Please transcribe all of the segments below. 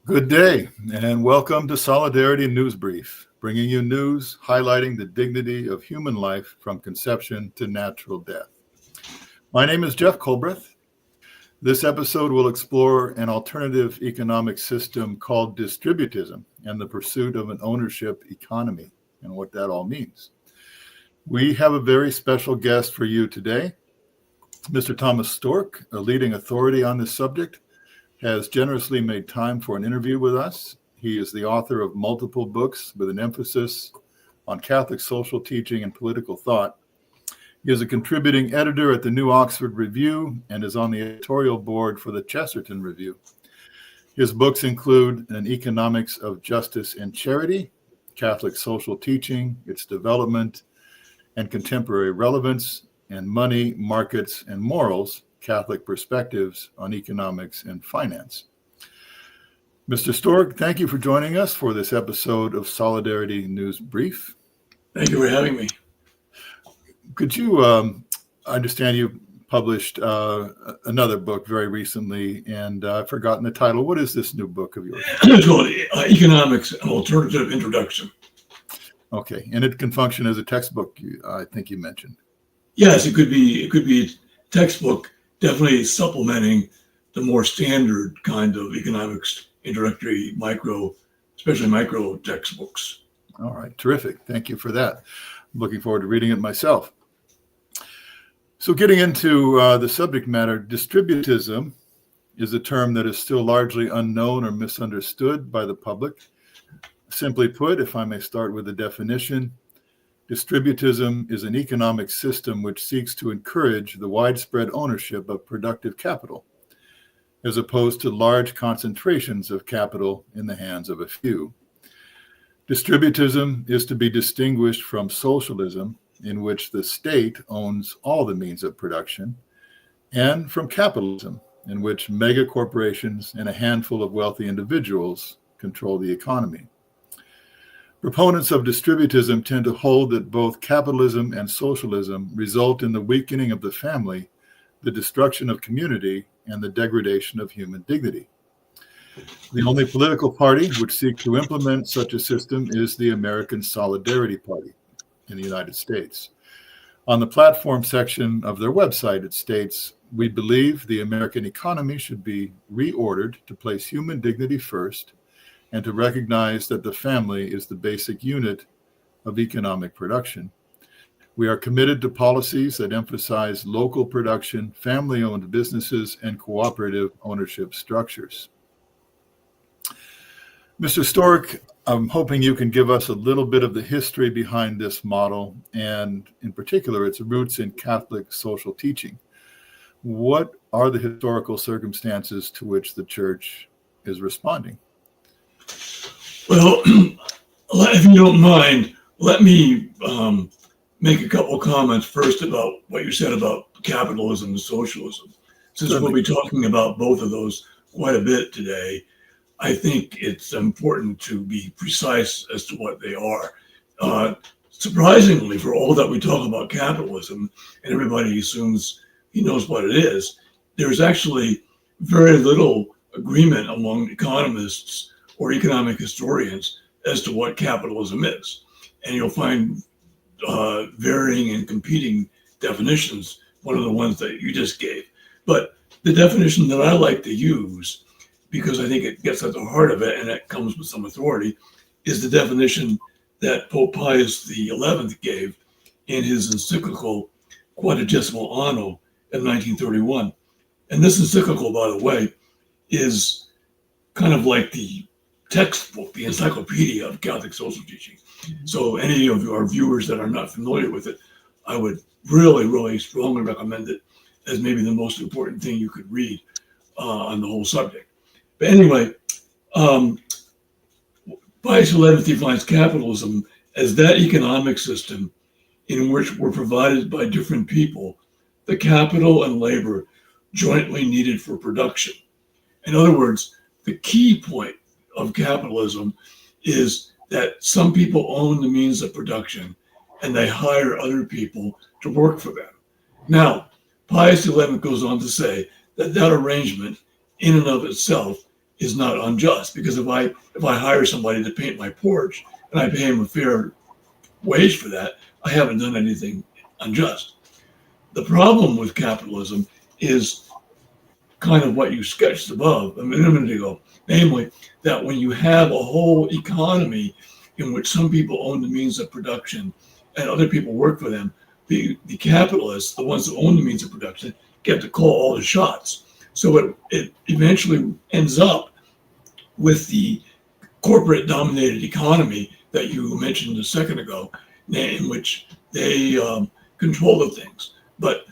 Good day, and welcome to Solidarity News Brief, bringing you news highlighting the dignity of human life from conception to natural death. My name is Jeff Cullbreath. This episode will explore an alternative economic system called Distributism and the pursuit of an ownership economy and what that all means. We have a very special guest for you today. Mr. Thomas Storck, a leading authority on this subject, has generously made time for an interview with us. He is the author of multiple books with an emphasis on Catholic social teaching and political thought. He is a contributing editor at the New Oxford Review and is on the editorial board for the Chesterton Review. His books include An Economics of Justice and Charity, Catholic Social Teaching, Its Development and Contemporary Relevance, and Money, Markets, and Morals, Catholic Perspectives on Economics and Finance. Mr. Storck, thank you for joining us for this episode of Solidarity News Brief. Thank you for having me. Could you, I understand you published another book very recently, and I've forgotten the title. What is this new book of yours? It's called Economics, an Alternative Introduction. Okay, and it can function as a textbook, I think you mentioned. Yes, it could be a textbook, definitely supplementing the more standard kind of economics introductory especially micro textbooks. All right, terrific. Thank you for that. I'm looking forward to reading it myself. So getting into the subject matter, distributism is a term that is still largely unknown or misunderstood by the public. Simply put, if I may start with the definition, distributism is an economic system which seeks to encourage the widespread ownership of productive capital, as opposed to large concentrations of capital in the hands of a few. Distributism is to be distinguished from socialism, in which the state owns all the means of production, and from capitalism, in which mega corporations and a handful of wealthy individuals control the economy. Proponents of distributism tend to hold that both capitalism and socialism result in the weakening of the family, the destruction of community, and the degradation of human dignity. The only political party which seeks to implement such a system is the American Solidarity Party in the United States. On the platform section of their website, it states, "We believe the American economy should be reordered to place human dignity first, and to recognize that the family is the basic unit of economic production. We are committed to policies that emphasize local production, family-owned businesses, and cooperative ownership structures." Mr. Storck, I'm hoping you can give us a little bit of the history behind this model, and in particular, its roots in Catholic social teaching. What are the historical circumstances to which the Church is responding? Well, if you don't mind, let me make a couple of comments first about what you said about capitalism and socialism. Since we'll be talking about both of those quite a bit today, I think it's important to be precise as to what they are. Surprisingly, for all that we talk about capitalism, and everybody assumes he knows what it is, there's actually very little agreement among economists or economic historians as to what capitalism is. And you'll find varying and competing definitions, one of the ones that you just gave. But the definition that I like to use, because I think it gets at the heart of it and it comes with some authority, is the definition that Pope Pius XI gave in his encyclical Quadragesimo Anno in 1931. And this encyclical, by the way, is kind of like the textbook, the encyclopedia of Catholic social teaching. So any of our viewers that are not familiar with it, I would really, really strongly recommend it as maybe the most important thing you could read on the whole subject. But anyway, Pius XI defines capitalism as that economic system in which were provided by different people the capital and labor jointly needed for production. In other words, the key point of capitalism is that some people own the means of production and they hire other people to work for them. Now, Pius XI goes on to say that that arrangement in and of itself is not unjust, because if I hire somebody to paint my porch and I pay him a fair wage for that, I haven't done anything unjust. The problem with capitalism is kind of what you sketched above a minute ago, namely that when you have a whole economy in which some people own the means of production and other people work for them, the capitalists, the ones that own the means of production, get to call all the shots. So it eventually ends up with the corporate dominated economy that you mentioned a second ago, in which they control the things. But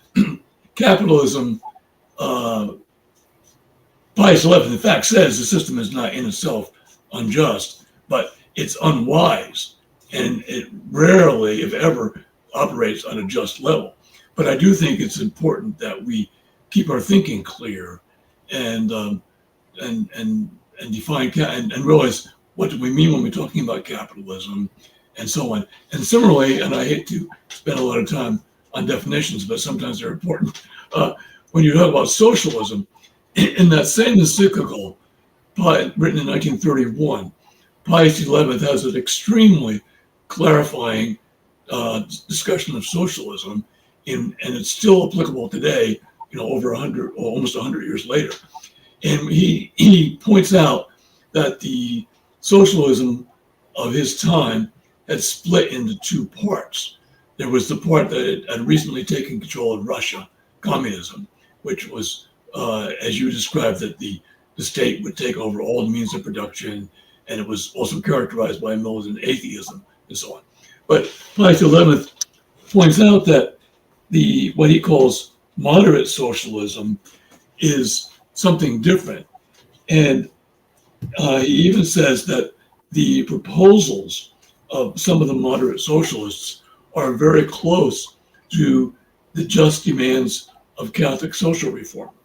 capitalism, Pius XI, in fact, says the system is not in itself unjust, but it's unwise, and it rarely, if ever, operates on a just level. But I do think it's important that we keep our thinking clear and define and realize what do we mean when we're talking about capitalism and so on. And similarly, and I hate to spend a lot of time on definitions, but sometimes they're important. When you talk about socialism, in that same encyclical written in 1931, Pius XI has an extremely clarifying discussion of socialism, and it's still applicable today, over 100 or almost 100 years later. And he points out that the socialism of his time had split into two parts. There was the part that had recently taken control of Russia, communism, which was, as you described, that the state would take over all the means of production, and it was also characterized by militant atheism and so on. But Pius XI points out that what he calls moderate socialism is something different. And he even says that the proposals of some of the moderate socialists are very close to the just demands of Catholic social reformers.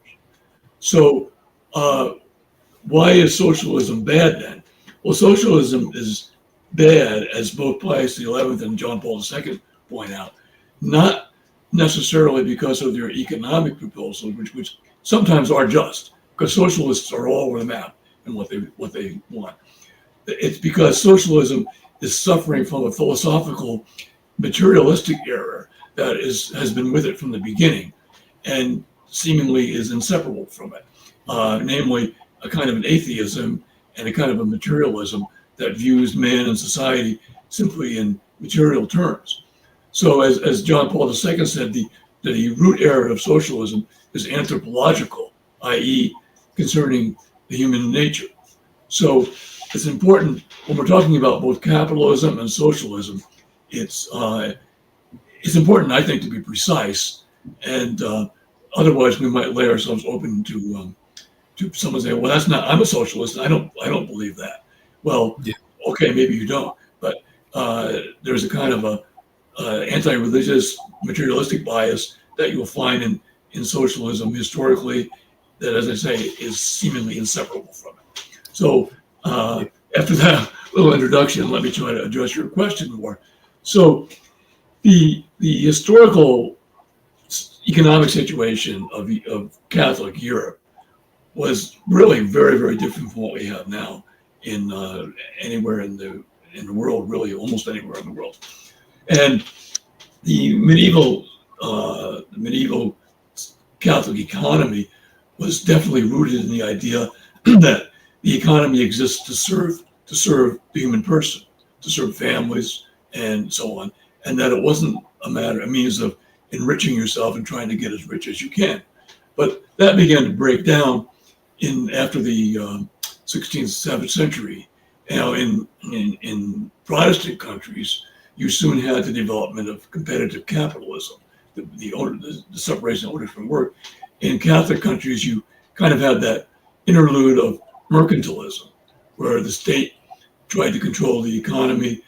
So why is socialism bad then? Well, socialism is bad, as both Pius XI and John Paul II point out, not necessarily because of their economic proposals, which sometimes are just, because socialists are all over the map in what they want. It's because socialism is suffering from a philosophical materialistic error that has been with it from the beginning and seemingly is inseparable from it, namely a kind of an atheism and a kind of a materialism that views man and society simply in material terms. So as John Paul II said, the root error of socialism is anthropological, i.e. concerning the human nature. So it's important when we're talking about both capitalism and socialism, it's important, I think, to be precise, and otherwise we might lay ourselves open to someone saying, well, that's not, I'm a socialist, I don't believe that. Well, yeah. Okay, maybe you don't, but there's a kind of a anti-religious materialistic bias that you'll find in socialism historically that, as I say, is seemingly inseparable from it. So after that little introduction, let me try to address your question more. So the historical economic situation of Catholic Europe was really very, very different from what we have now in anywhere in the world, really almost anywhere in the world. And the medieval Catholic economy was definitely rooted in the idea that the economy exists to serve the human person, to serve families and so on, and that it wasn't a means of enriching yourself and trying to get as rich as you can. But that began to break down after the 16th, 7th century. In Protestant countries, you soon had the development of competitive capitalism, the separation of ownership from work. In Catholic countries, you kind of had that interlude of mercantilism, where the state tried to control the economy,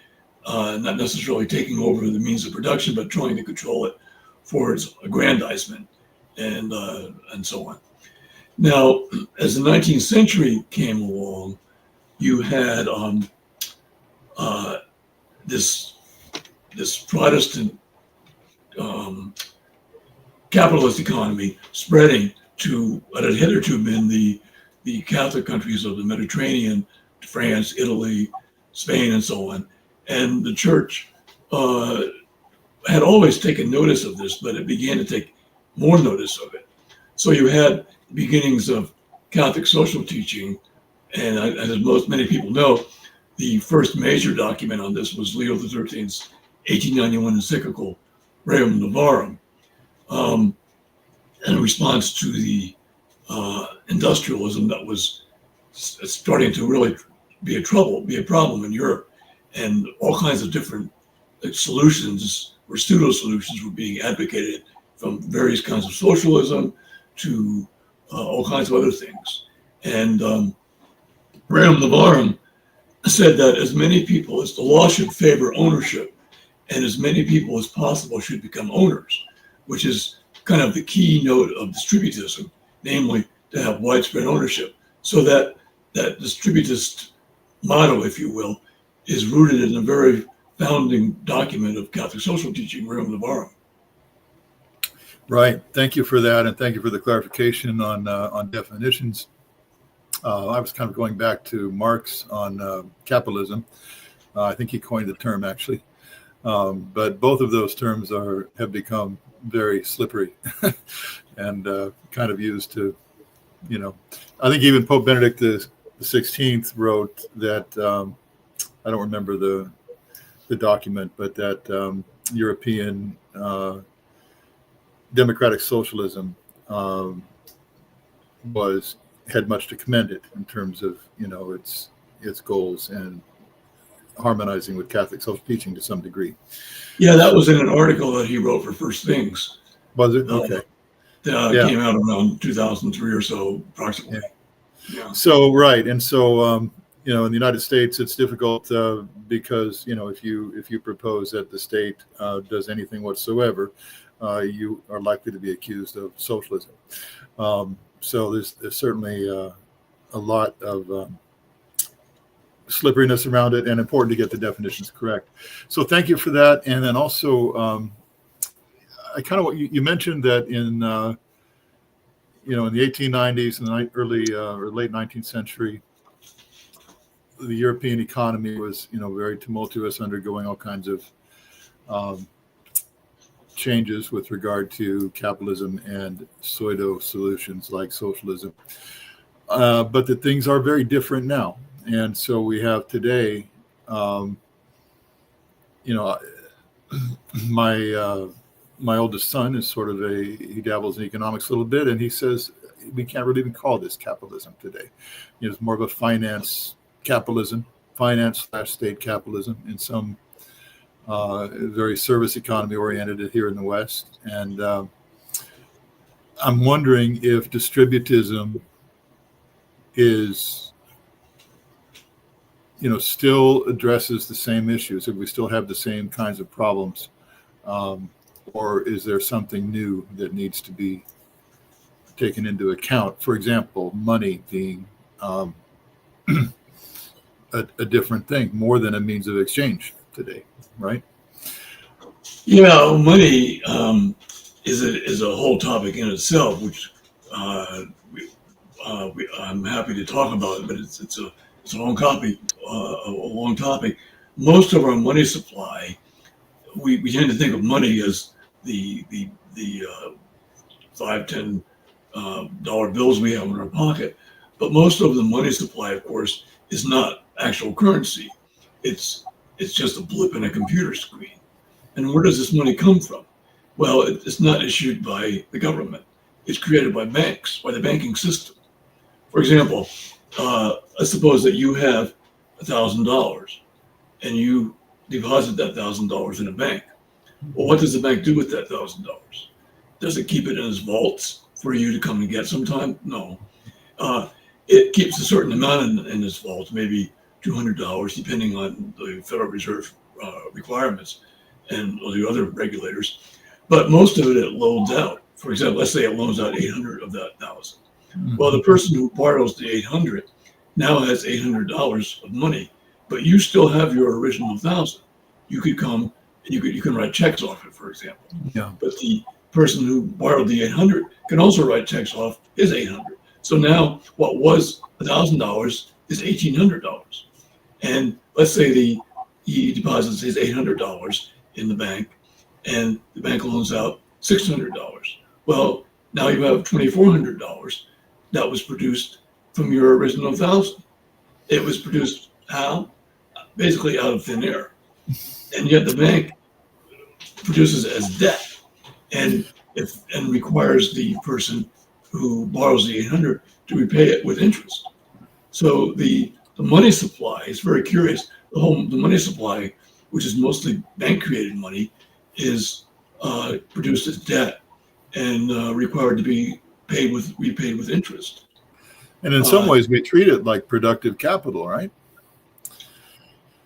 not necessarily taking over the means of production, but trying to control it for its aggrandizement and so on. Now, as the 19th century came along, you had this Protestant capitalist economy spreading to what had hitherto been the the Catholic countries of the Mediterranean, France, Italy, Spain, and so on. And the church had always taken notice of this, but it began to take more notice of it. So you had beginnings of Catholic social teaching, and as many people know, the first major document on this was Leo XIII's 1891 encyclical Rerum Novarum, in response to the industrialism that was starting to really be a problem in Europe, and all kinds of different solutions or pseudo solutions were being advocated, from various kinds of socialism to all kinds of other things. And Rerum Novarum said that as many people as the law should favor ownership, and as many people as possible should become owners, which is kind of the keynote of distributism, namely to have widespread ownership. So that distributist motto, if you will, is rooted in a very founding document of Catholic social teaching, Rerum Novarum. Right. Thank you for that, and thank you for the clarification on definitions. I was kind of going back to Marx on capitalism. I think he coined the term, actually. But both of those terms have become very slippery and kind of used to, I think even Pope Benedict the 16th wrote that, I don't remember the document, but that European democratic socialism had much to commend it in terms of its goals and harmonizing with Catholic social teaching to some degree. Yeah, that was in an article that he wrote for First Things. Was it? Okay. That came out around 2003 or so, approximately. Yeah. So right, and so in the United States, it's difficult because if you propose that the state does anything whatsoever, you are likely to be accused of socialism. So there's certainly a lot of slipperiness around it, and important to get the definitions correct. So thank you for that. And then also, I kind of you mentioned that in the 1890s and the early or late 19th century, the European economy was very tumultuous, undergoing all kinds of changes with regard to capitalism and pseudo solutions like socialism, but that things are very different now. And so we have today, my oldest son is sort of he dabbles in economics a little bit, and he says we can't really even call this capitalism today. It's more of a finance /state capitalism in some very service economy oriented here in the West. And I'm wondering if distributism is still addresses the same issues, if we still have the same kinds of problems, or is there something new that needs to be taken into account? For example, money being a different thing, more than a means of exchange today, right? Yeah, money is a whole topic in itself, which I'm happy to talk about it, but it's a long topic. Most of our money supply, we tend to think of money as the $5, $10 bills we have in our pocket, but most of the money supply, of course, is not actual currency. It's just a blip in a computer screen. And where does this money come from? Well, it's not issued by the government. It's created by banks, by the banking system. For example, let's suppose that you have $1,000 and you deposit that $1,000 in a bank. Well, what does the bank do with that $1,000? Does it keep it in its vaults for you to come and get sometime? No. It keeps a certain amount in its vault, maybe $200, depending on the Federal Reserve requirements and the other regulators. But most of it loans out. For example, let's say it loans out 800 of that 1,000. Mm-hmm. Well, the person who borrows the 800 now has $800 of money, but you still have your original 1,000. You could come, you can write checks off it, for example. Yeah. But the person who borrowed the 800 can also write checks off his 800. So now what was $1,000 is $1,800. And let's say he deposits his $800 in the bank, and the bank loans out $600. Well, now you have $2,400 that was produced from your original 1,000. It was produced how? Basically out of thin air. And yet the bank produces it as debt, and requires the person who borrows the 800 to repay it with interest. So the money supply is very curious. The money supply, which is mostly bank created money, is produced as debt and required to be repaid with interest. And in some ways, we treat it like productive capital, right?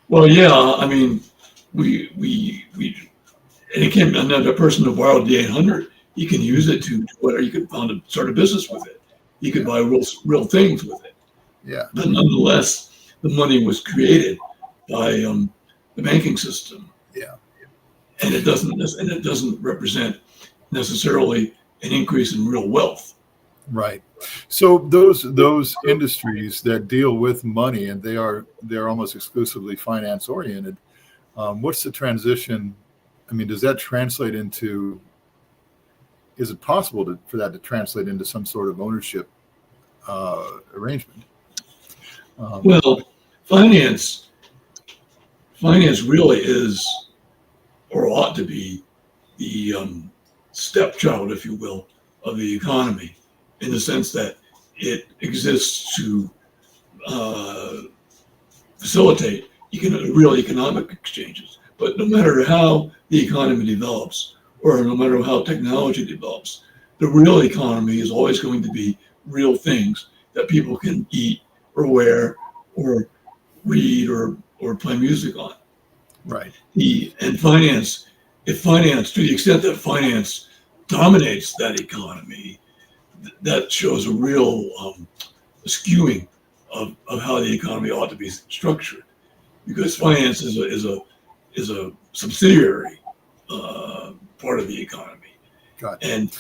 Well, yeah, I mean, and it can, another person who borrowed the 800, he can use it to whatever. You could start a business with it. You could buy real things with it. Yeah. But nonetheless, the money was created by the banking system. Yeah. And it doesn't represent necessarily an increase in real wealth. Right. So those industries that deal with money, and they're almost exclusively finance oriented. What's the transition? I mean, does that translate into? Is it possible for that to translate into some sort of ownership arrangement? Well, finance really is, or ought to be, the stepchild, if you will, of the economy, in the sense that it exists to facilitate real economic exchanges. But no matter how the economy develops, or no matter how technology develops, the real economy is always going to be real things that people can eat or wear or read or play music on. Right. And finance, to the extent that finance dominates that economy, that shows a real skewing of how the economy ought to be structured, because finance is a subsidiary part of the economy. Gotcha. And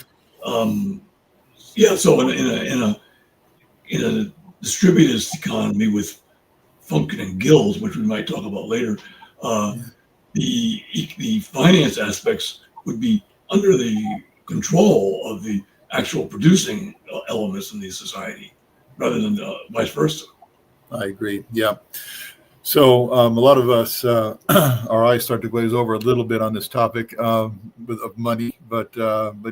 so in a distributed economy with functioning guilds, which we might talk about later, the finance aspects would be under the control of the actual producing elements in the society, rather than vice versa. I agree. Yeah. So a lot of us, our eyes start to glaze over a little bit on this topic of money, but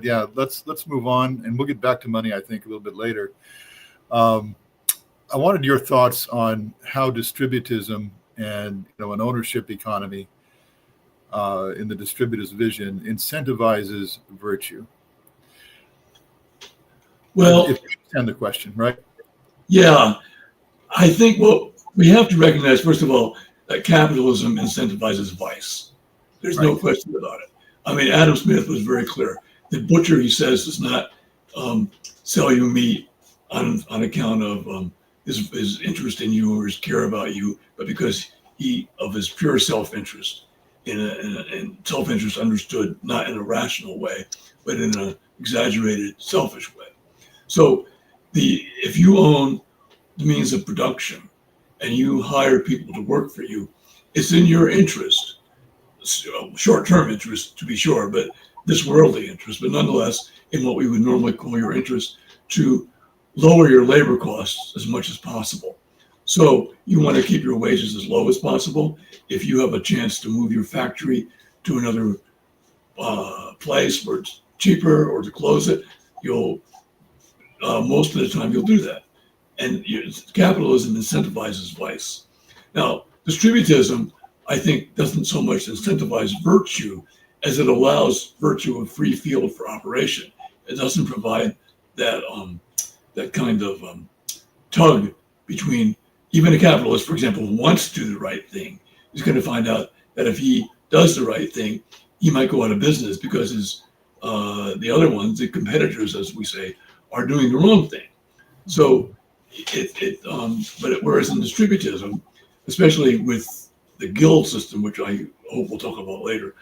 yeah, let's move on, and we'll get back to money, I think, a little bit later. I wanted your thoughts on how distributism and an ownership economy in the distributist vision incentivizes virtue. Well, if you understand the question, right? Yeah, I think what we have to recognize, first of all, that capitalism incentivizes vice. There's no question about it. I mean, Adam Smith was very clear. The butcher, he says, does not sell you meat on account of his interest in you or his care about you, but because of his pure self-interest, in self-interest understood not in a rational way, but in an exaggerated, selfish way. So if you own the means of production and you hire people to work for you, it's in your interest, short-term interest to be sure, but this worldly interest, but nonetheless in what we would normally call your interest, to lower your labor costs as much as possible. So you want to keep your wages as low as possible. If you have a chance to move your factory to another place where it's cheaper, or to close it, you'll most of the time you'll do that. And capitalism incentivizes vice. Now, distributism, I think, doesn't so much incentivize virtue as it allows virtue a free field for operation. It doesn't provide that that kind of tug between, even a capitalist, for example, who wants to do the right thing, is going to find out that if he does the right thing, he might go out of business because the other ones, the competitors, as we say, are doing the wrong thing. So whereas in distributism, especially with the guild system, which I hope we'll talk about later,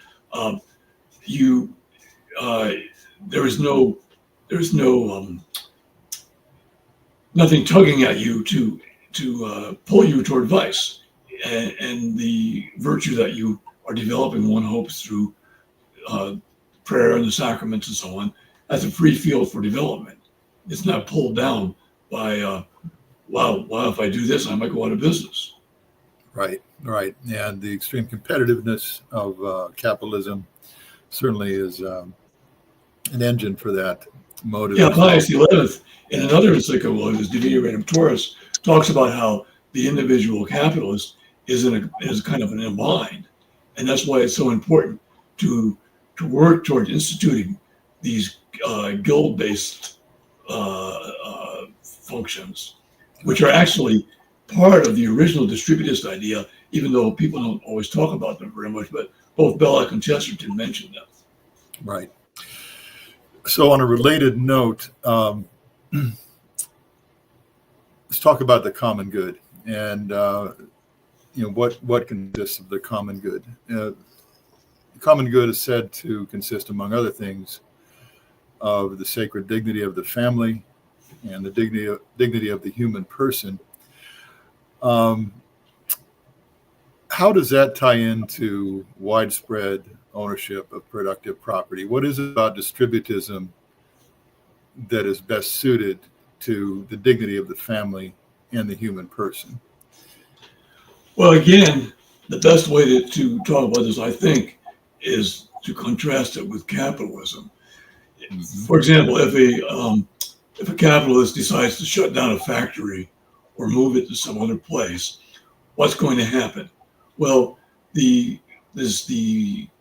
nothing tugging at you to pull you toward vice, and the virtue that you are developing, one hopes, through prayer and the sacraments and so on, that's a free field for development. It's not pulled down by wow, if I do this, I might go out of business. Right. And the extreme competitiveness of capitalism certainly is an engine for that motive. Yeah, Pius XI, in another encyclical, his Divina Redemptoris, talks about how the individual capitalist is kind of in a bind, and that's why it's so important to work toward instituting these guild-based functions, which are actually part of the original distributist idea, even though people don't always talk about them very much, but both Belloc and Chesterton mentioned them. Right. So on a related note, let's talk about the common good and what consists of the common good. The common good is said to consist, among other things, of the sacred dignity of the family and the dignity of the human person. How does that tie into widespread ownership of productive property? What is it about distributism that is best suited to the dignity of the family and the human person? Well, again, the best way to talk about this, I think, is to contrast it with capitalism. Mm-hmm. For example, if a capitalist decides to shut down a factory or move it to some other place, what's going to happen? Well, the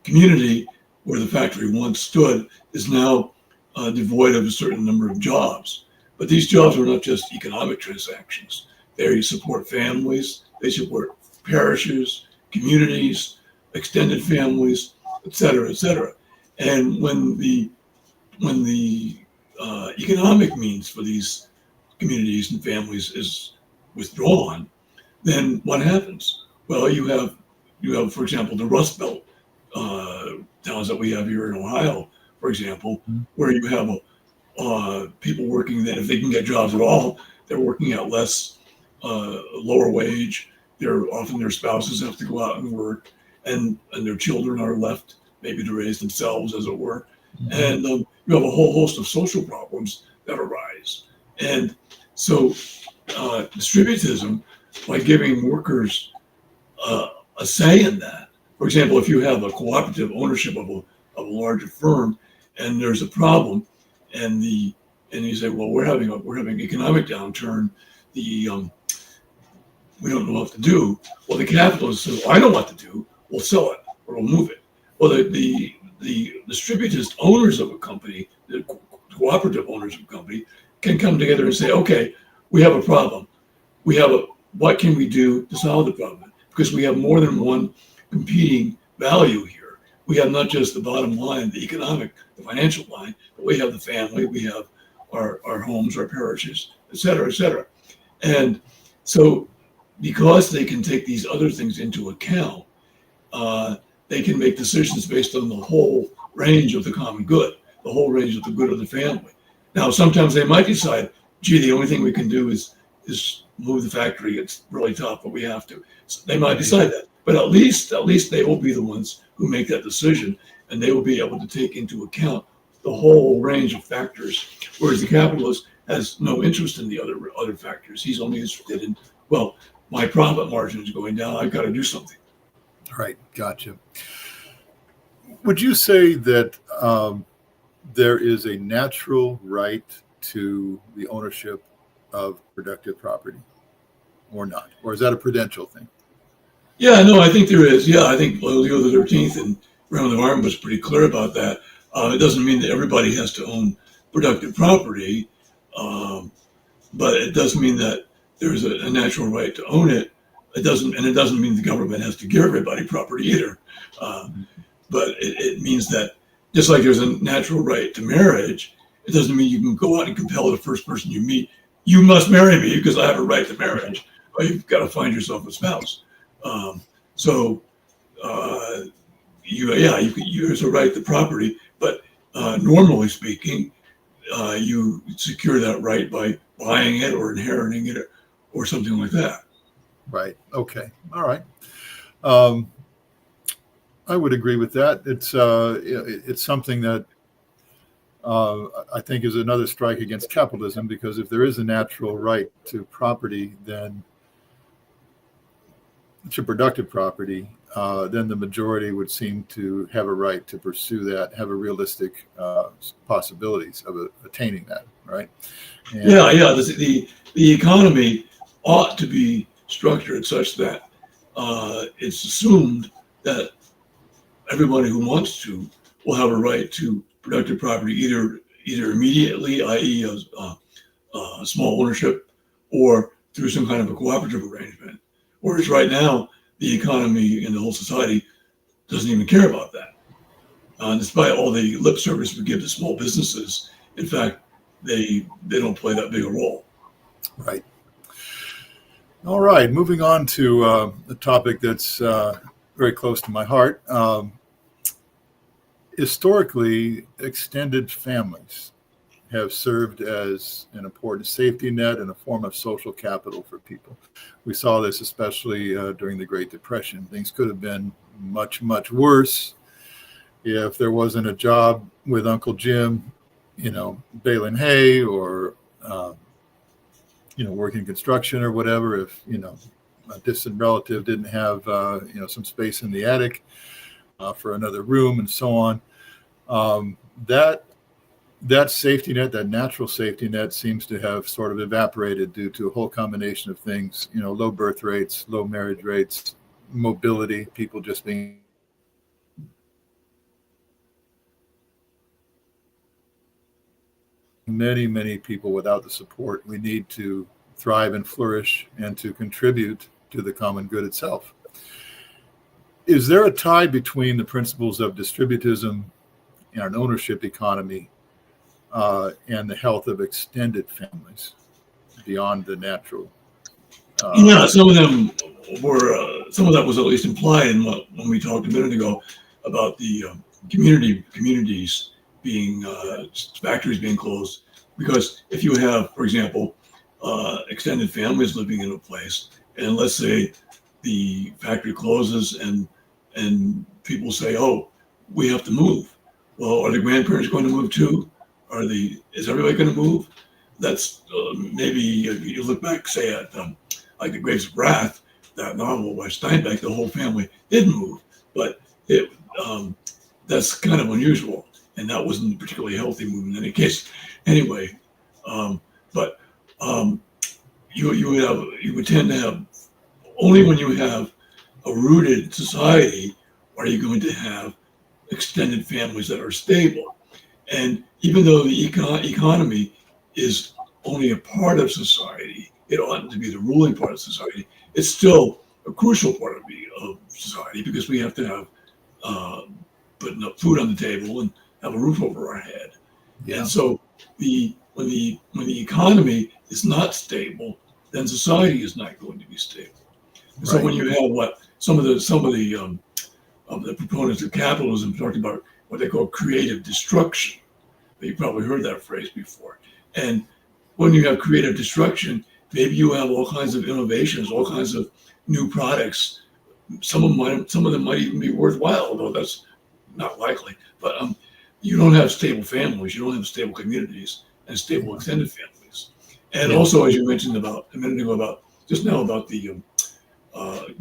community where the factory once stood is now devoid of a certain number of jobs. But these jobs are not just economic transactions. They support families, they support parishes, communities, extended families, et cetera, et cetera. And when the economic means for these communities and families is withdrawn, then what happens? Well, you have, for example, the Rust Belt towns that we have here in Ohio, for example, where you have people working that if they can get jobs at all, they're working at less, lower wage. Often their spouses have to go out and work, and their children are left maybe to raise themselves, as it were. Mm-hmm. And you have a whole host of social problems that arise. And so distributism, by giving workers a say in that, for example, if you have a cooperative ownership of a larger firm and there's a problem, and you say, well, we're having economic downturn, we don't know what to do. Well, the capitalist says, well, I know what to do. We'll sell it or we'll move it. Well, the distributist owners of a company, the cooperative owners of a company, can come together and say, okay, we have a problem. What can we do to solve the problem? Because we have more than one competing value here. We have not just the bottom line, the economic, the financial line, but we have the family, we have our homes, our parishes, et cetera, et cetera. And so because they can take these other things into account, they can make decisions based on the whole range of the common good, the whole range of the good of the family. Now, sometimes they might decide, gee, the only thing we can do is move the factory. It's really tough, but we have to. So they might decide that. But at least they will be the ones who make that decision, and they will be able to take into account the whole range of factors, whereas the capitalist has no interest in the other factors. He's only interested in, well, my profit margin is going down. I've got to do something. Right. Gotcha. Would you say that there is a natural right to the ownership of productive property or not? Or is that a prudential thing? Yeah, no, I think there is. Yeah, I think Leo the 13th and Realm of Arm was pretty clear about that. It doesn't mean that everybody has to own productive property, but it does mean that there's a natural right to own it. It doesn't mean the government has to give everybody property either. But it means that just like there's a natural right to marriage, it doesn't mean you can go out and compel the first person you meet, you must marry me because I have a right to marriage. Well, you've got to find yourself a spouse. There's a right to property, but normally speaking, you secure that right by buying it or inheriting it or something like that. Right. Okay. All right. Um, I would agree with that. It's something that I think is another strike against capitalism, because if there is a natural right to property, then to productive property, then the majority would seem to have a right to pursue that, have a realistic possibilities of attaining that, right? And, yeah. The economy ought to be structured such that it's assumed that everybody who wants to will have a right to productive property, either immediately, i.e., small ownership, or through some kind of a cooperative arrangement. Whereas right now, the economy and the whole society doesn't even care about that. Despite all the lip service we give to small businesses, in fact, they don't play that big a role. right. All right. Moving on to a topic that's very close to my heart. Historically, extended families have served as an important safety net and a form of social capital for people. We saw this especially during the Great Depression. Things could have been much, much worse if there wasn't a job with Uncle Jim, baling hay, or, working construction or whatever. If, a distant relative didn't have, some space in the attic for another room and so on. That safety net, that natural safety net, seems to have sort of evaporated due to a whole combination of things, low birth rates, low marriage rates, mobility, people just being many, many people without the support we need to thrive and flourish and to contribute to the common good itself. Is there a tie between the principles of distributism and an ownership economy and the health of extended families beyond the natural? Yeah, some of that was at least implied in when we talked a minute ago about the communities being factories being closed. Because if you have, for example, extended families living in a place, and let's say the factory closes and people say, "Oh, we have to move." Well, are the grandparents going to move too? Is everybody going to move? That's maybe you look back, say at like The Grapes of Wrath, that novel by Steinbeck, the whole family did move, but that's kind of unusual, and that wasn't a particularly healthy move in any case. Anyway, but you would tend to have, only when you have a rooted society are you going to have extended families that are stable. And even though the economy is only a part of society, it oughtn't to be the ruling part of society, it's still a crucial part of society, because we have to have put enough food on the table and have a roof over our head. Yeah. And so when the economy is not stable, then society is not going to be stable. And so when you have some of the proponents of capitalism talking about what they call creative destruction. You probably heard that phrase before. And when you have creative destruction, maybe you have all kinds of innovations, all kinds of new products. Some of them might even be worthwhile, although that's not likely. But you don't have stable families, you don't have stable communities and stable extended families. And also, as you mentioned about a minute ago, about the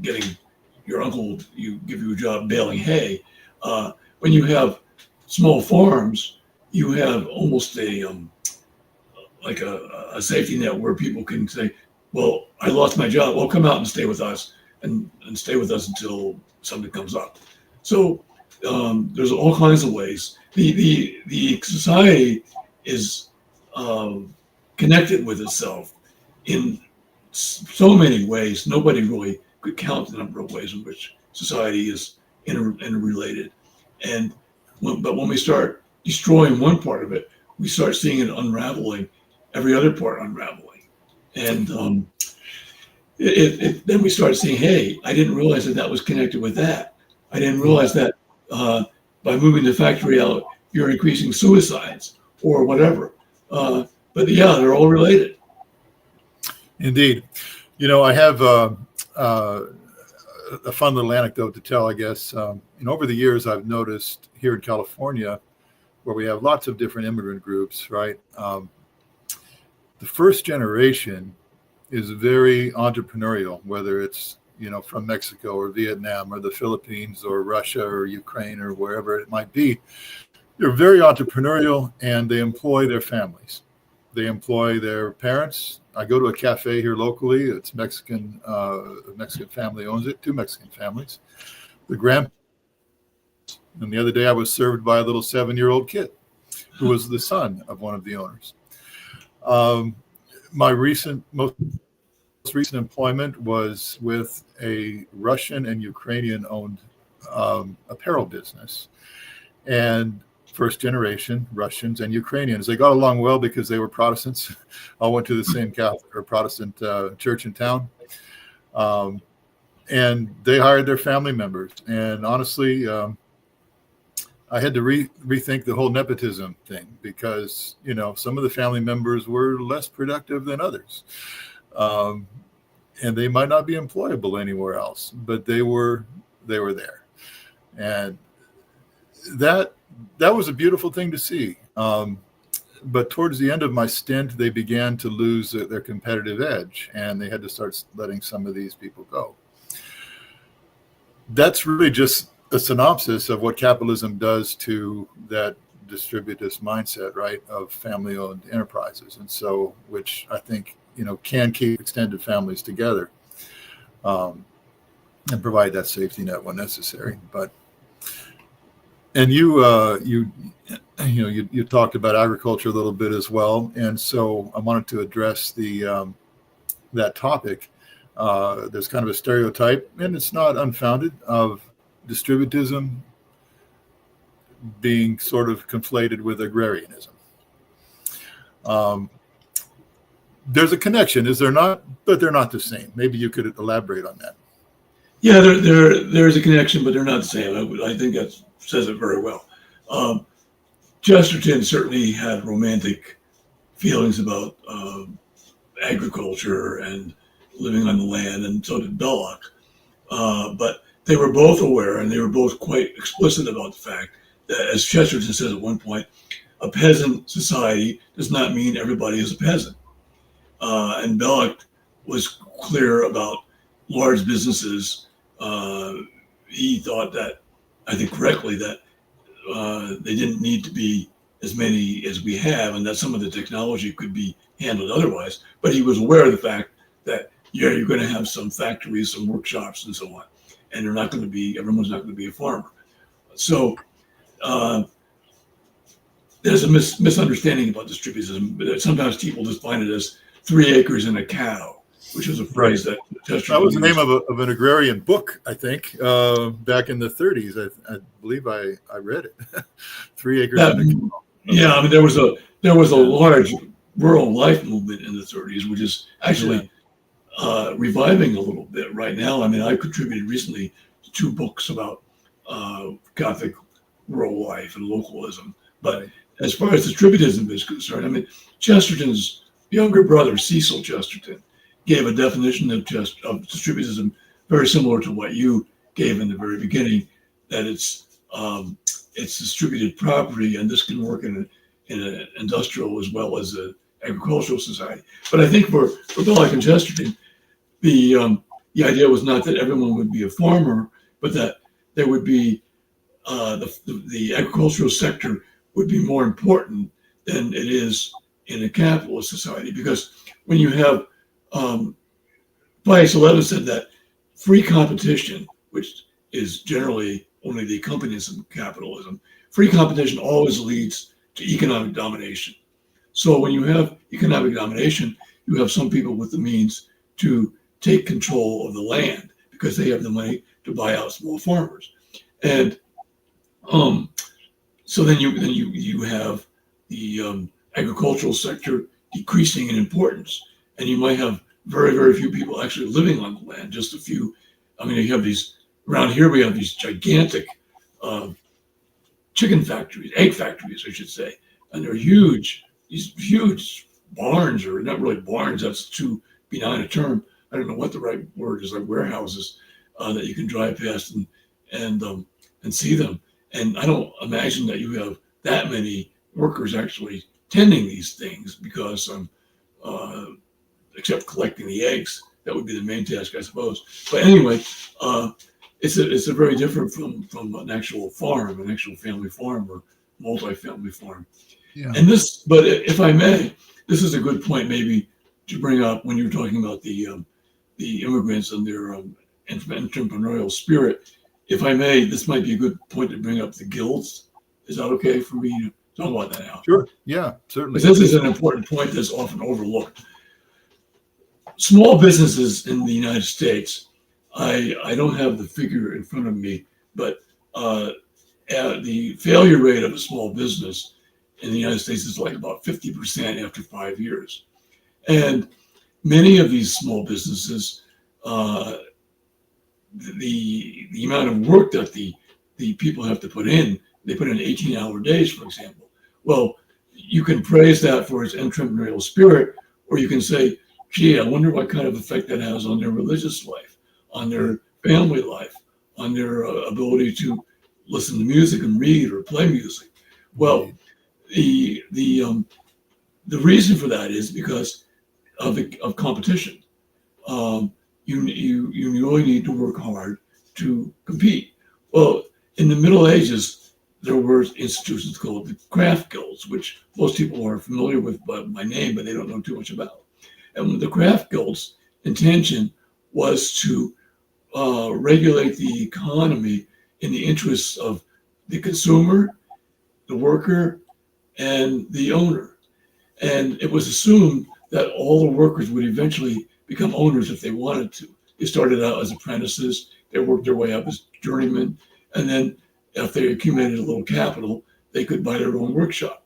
getting your uncle give you a job baling hay. When you have small farms, you have almost a safety net where people can say, "Well, I lost my job. Well, come out and stay with us, and stay with us until something comes up." So there's all kinds of ways. The society is connected with itself in so many ways. Nobody really could count the number of ways in which society is interrelated. But when we start destroying one part of it, we start seeing it unraveling, every other part unraveling. And then we start seeing, hey, I didn't realize that was connected with that. I didn't realize that by moving the factory out, you're increasing suicides or whatever. But yeah, they're all related. Indeed. I have a fun little anecdote to tell, I guess. Over the years, I've noticed here in California, where we have lots of different immigrant groups, right? The first generation is very entrepreneurial, whether it's, from Mexico or Vietnam or the Philippines or Russia or Ukraine or wherever it might be. They're very entrepreneurial, and they employ their families. They employ their parents. I go to a cafe here locally. It's Mexican. A Mexican family owns it. 2 Mexican families. The grandparents. And the other day I was served by a little 7-year-old kid who was the son of one of the owners. My most recent employment was with a Russian and Ukrainian owned apparel business. And first generation Russians and Ukrainians. They got along well because they were Protestants. All went to the same Catholic or Protestant church in town. And they hired their family members. And honestly, I had to rethink the whole nepotism thing because, some of the family members were less productive than others. And they might not be employable anywhere else, but they were there. And that was a beautiful thing to see. But towards the end of my stint, they began to lose their competitive edge, and they had to start letting some of these people go. That's really just a synopsis of what capitalism does to that distributist mindset, right, of family-owned enterprises. And so, which I think, can keep extended families together and provide that safety net when necessary. And you talked about agriculture a little bit as well, and so I wanted to address that topic. There's kind of a stereotype, and it's not unfounded, of distributism being sort of conflated with agrarianism. There's a connection, is there not? But they're not the same. Maybe you could elaborate on that. Yeah, there's a connection, but they're not the same. I think that says it very well. Chesterton certainly had romantic feelings about agriculture and living on the land, and so did Belloc. But they were both aware, and they were both quite explicit about the fact that, as Chesterton says at one point, a peasant society does not mean everybody is a peasant. And Belloc was clear about large businesses. He thought that, I think correctly, that they didn't need to be as many as we have, and that some of the technology could be handled otherwise. But he was aware of the fact that, you're going to have some factories, some workshops, and so on, and everyone's not going to be a farmer. So there's a misunderstanding about distributism. Sometimes people define it as 3 acres and a cow, which is a phrase that that was the name of an agrarian book, I think, back in the 30s. I believe I read it. 3 acres and a cow. Yeah, I mean, there was a large rural life movement in the 30s, which is actually reviving a little bit right now. I mean, I contributed recently to 2 books about Gothic rural life and localism. But as far as distributism is concerned, I mean, Chesterton's younger brother, Cecil Chesterton, gave a definition of distributism very similar to what you gave in the very beginning, that it's distributed property, and this can work in an industrial as well as an agricultural society. But I think for Belloc and Chesterton, the idea was not that everyone would be a farmer, but that there would be the agricultural sector would be more important than it is in a capitalist society. Because when you have, Pius XI said that free competition, which is generally only the accompaniment of capitalism, free competition always leads to economic domination. So when you have economic domination, you have some people with the means to take control of the land because they have the money to buy out small farmers. And so then you have the agricultural sector decreasing in importance, and you might have very, very few people actually living on the land, just a few. I mean, you have these, around here we have these gigantic chicken factories, egg factories, I should say, and they're huge, these huge barns, or not really barns, that's too benign a term. I don't know what the right word is, like warehouses that you can drive past and see them. And I don't imagine that you have that many workers actually tending these things, because except collecting the eggs, that would be the main task, I suppose. But anyway, it's a very different from an actual farm, an actual family farm or multi-family farm. Yeah. And this, but if I may, this is a good point maybe to bring up when you're talking about the immigrants and their entrepreneurial spirit. If I may, this might be a good point to bring up the guilds. Is that okay for me to talk about that now? Sure. Yeah, certainly. Because this is an important point that's often overlooked. Small businesses in the United States, I don't have the figure in front of me, but the failure rate of a small business in the United States is like about 50% after 5 years. And many of these small businesses, the amount of work that the people have to put in, they put in 18-hour days, for example. Well, you can praise that for its entrepreneurial spirit, or you can say, gee, I wonder what kind of effect that has on their religious life, on their family life, on their ability to listen to music and read or play music. Well, the reason for that is because of competition. You really need to work hard to compete. Well, in the Middle Ages, there were institutions called the craft guilds, which most people are familiar with by name, but they don't know too much about. And the craft guilds' intention was to regulate the economy in the interests of the consumer, the worker, and the owner. And it was assumed that all the workers would eventually become owners if they wanted to. They started out as apprentices, they worked their way up as journeymen, and then if they accumulated a little capital, they could buy their own workshop.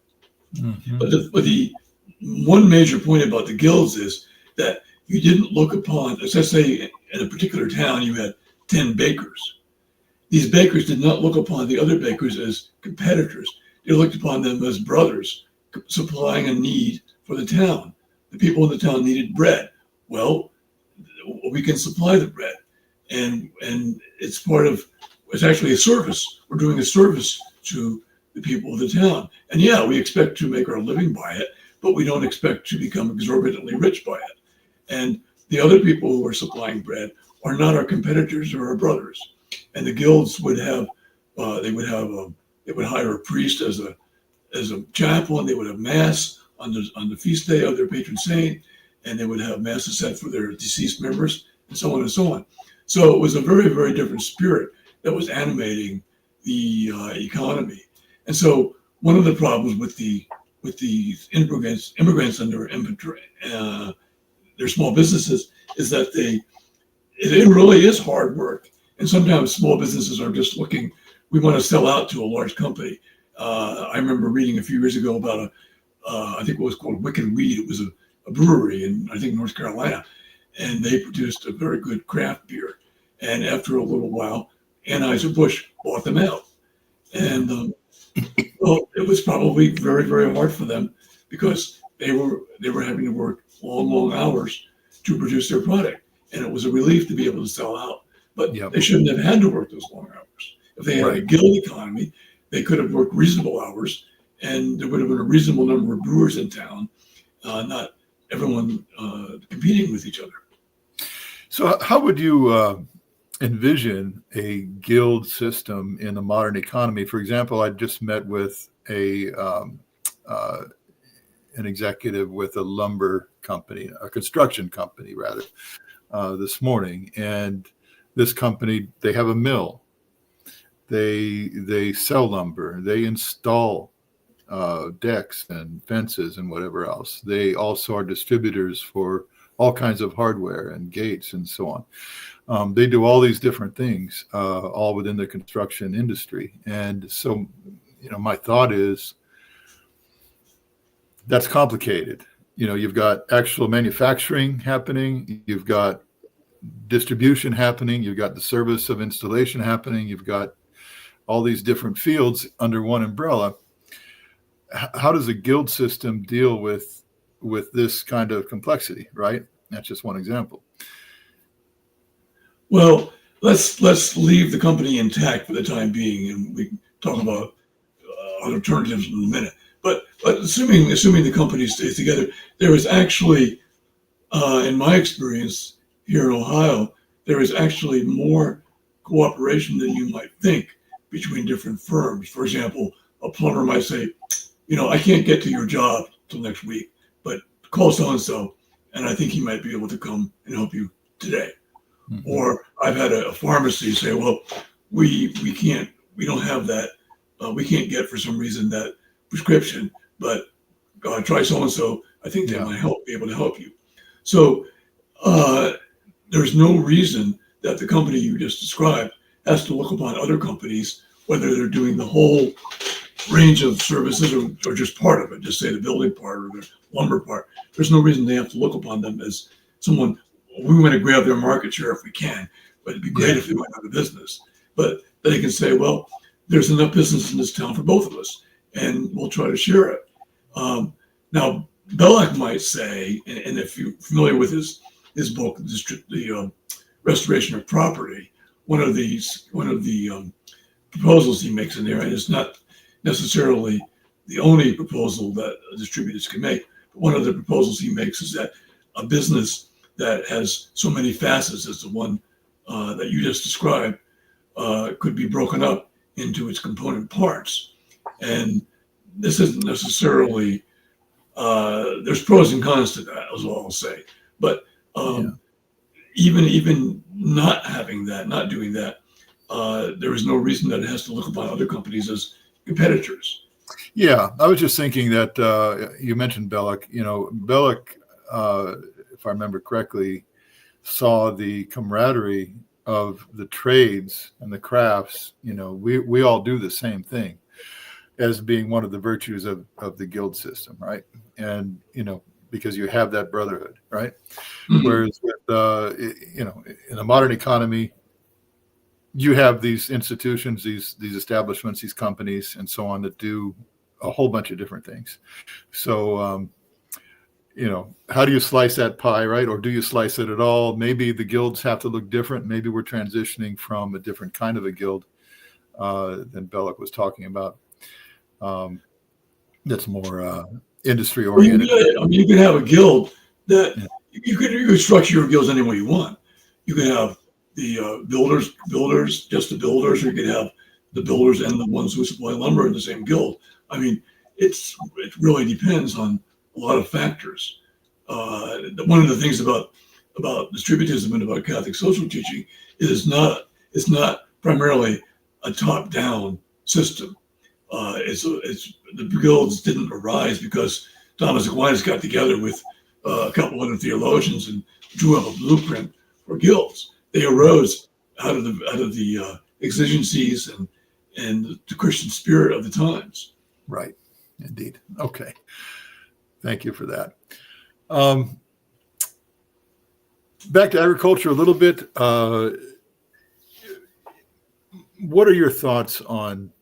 Mm-hmm. But the one major point about the guilds is that you didn't look upon, let's say in a particular town you had 10 bakers. These bakers did not look upon the other bakers as competitors. They looked upon them as brothers, supplying a need for the town. The people in the town needed bread. Well, we can supply the bread. And it's actually a service. We're doing a service to the people of the town. And yeah, we expect to make our living by it, but we don't expect to become exorbitantly rich by it. And the other people who are supplying bread are not our competitors or our brothers. And the guilds would have, they would hire a priest as a chaplain. They would have mass on the feast day of their patron saint, and they would have masses set for their deceased members, and so on and so on. So it was a very, very different spirit that was animating the economy. And so one of the problems with the immigrants and their small businesses is that it really is hard work. And sometimes small businesses are just looking, we want to sell out to a large company. I remember reading a few years ago about I think it was called Wicked Weed. It was a brewery in, I think, North Carolina. And they produced a very good craft beer. And after a little while, Anheuser-Busch bought them out. And well, it was probably very, very hard for them because they were having to work long hours to produce their product. And it was a relief to be able to sell out. But they shouldn't have had to work those long hours. If they had a guild economy, they could have worked reasonable hours, and there would have been a reasonable number of brewers in town, not everyone competing with each other. So how would you envision a guild system in the modern economy? For example, I just met with an executive with a lumber company, a construction company rather, this morning. And this company, they have a mill. They sell lumber. They install decks and fences and whatever else. They also are distributors for all kinds of hardware and gates and so on. They do all these different things, all within the construction industry. And so, my thought is that's complicated. You've got actual manufacturing happening. You've got distribution happening. You've got the service of installation happening. You've got all these different fields under one umbrella. how does a guild system deal with this kind of complexity, right? That's just one example. Well, let's leave the company intact for the time being, and we can talk about alternatives in a minute. But assuming the company stays together, there is actually, in my experience here in Ohio, there is actually more cooperation than you might think between different firms. For example, a plumber might say, I can't get to your job till next week, but call so-and-so, and I think he might be able to come and help you today. Mm-hmm. Or I've had a pharmacy say, well, we don't have that. We can't get for some reason that prescription, but try so-and-so. I think they might be able to help you. So there's no reason that the company you just described has to look upon other companies, whether they're doing the whole range of services or just part of it, just say the building part or the lumber part. There's no reason they have to look upon them as someone, we want to grab their market share if we can, but it'd be great if they went out of business. But they can say, well, there's enough business in this town for both of us, and we'll try to share it. Now, Belloc might say, and if you're familiar with his book, the Restoration of Property, one of the proposals he makes in there, and it's not necessarily the only proposal that distributors can make, but one of the proposals he makes is that a business that has so many facets as the one that you just described could be broken up into its component parts. And this isn't necessarily, there's pros and cons to that, is all I'll say. But even not having that, not doing that, there is no reason that it has to look upon other companies as competitors. Yeah, I was just thinking that you mentioned Belloc. Belloc, if I remember correctly, saw the camaraderie of the trades and the crafts. We all do the same thing as being one of the virtues of the guild system, right? And because you have that brotherhood, right? Mm-hmm. Whereas with in a modern economy, you have these institutions, these establishments, these companies, and so on that do a whole bunch of different things. So, how do you slice that pie, right? Or do you slice it at all? Maybe the guilds have to look different. Maybe we're transitioning from a different kind of a guild than Belloc was talking about. That's more industry oriented. You could have a guild that you could structure your guilds any way you want. You could have the builders, just the builders, or you could have the builders and the ones who supply lumber in the same guild. I mean, it really depends on a lot of factors. One of the things about distributism and about Catholic social teaching is it's not primarily a top-down system. It's the guilds didn't arise because Thomas Aquinas got together with a couple other theologians and drew up a blueprint for guilds. They arose out of the exigencies and the Christian spirit of the times. Right, indeed. Okay, thank you for that. Back to agriculture a little bit. What are your thoughts on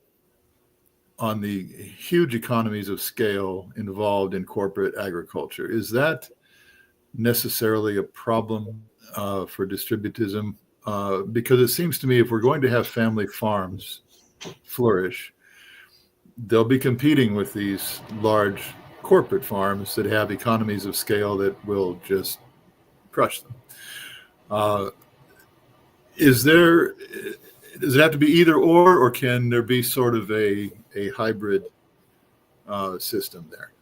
the huge economies of scale involved in corporate agriculture? Is that necessarily a problem for distributism? Because it seems to me if we're going to have family farms flourish, they'll be competing with these large corporate farms that have economies of scale that will just crush them. Does it have to be either or can there be sort of a hybrid system there?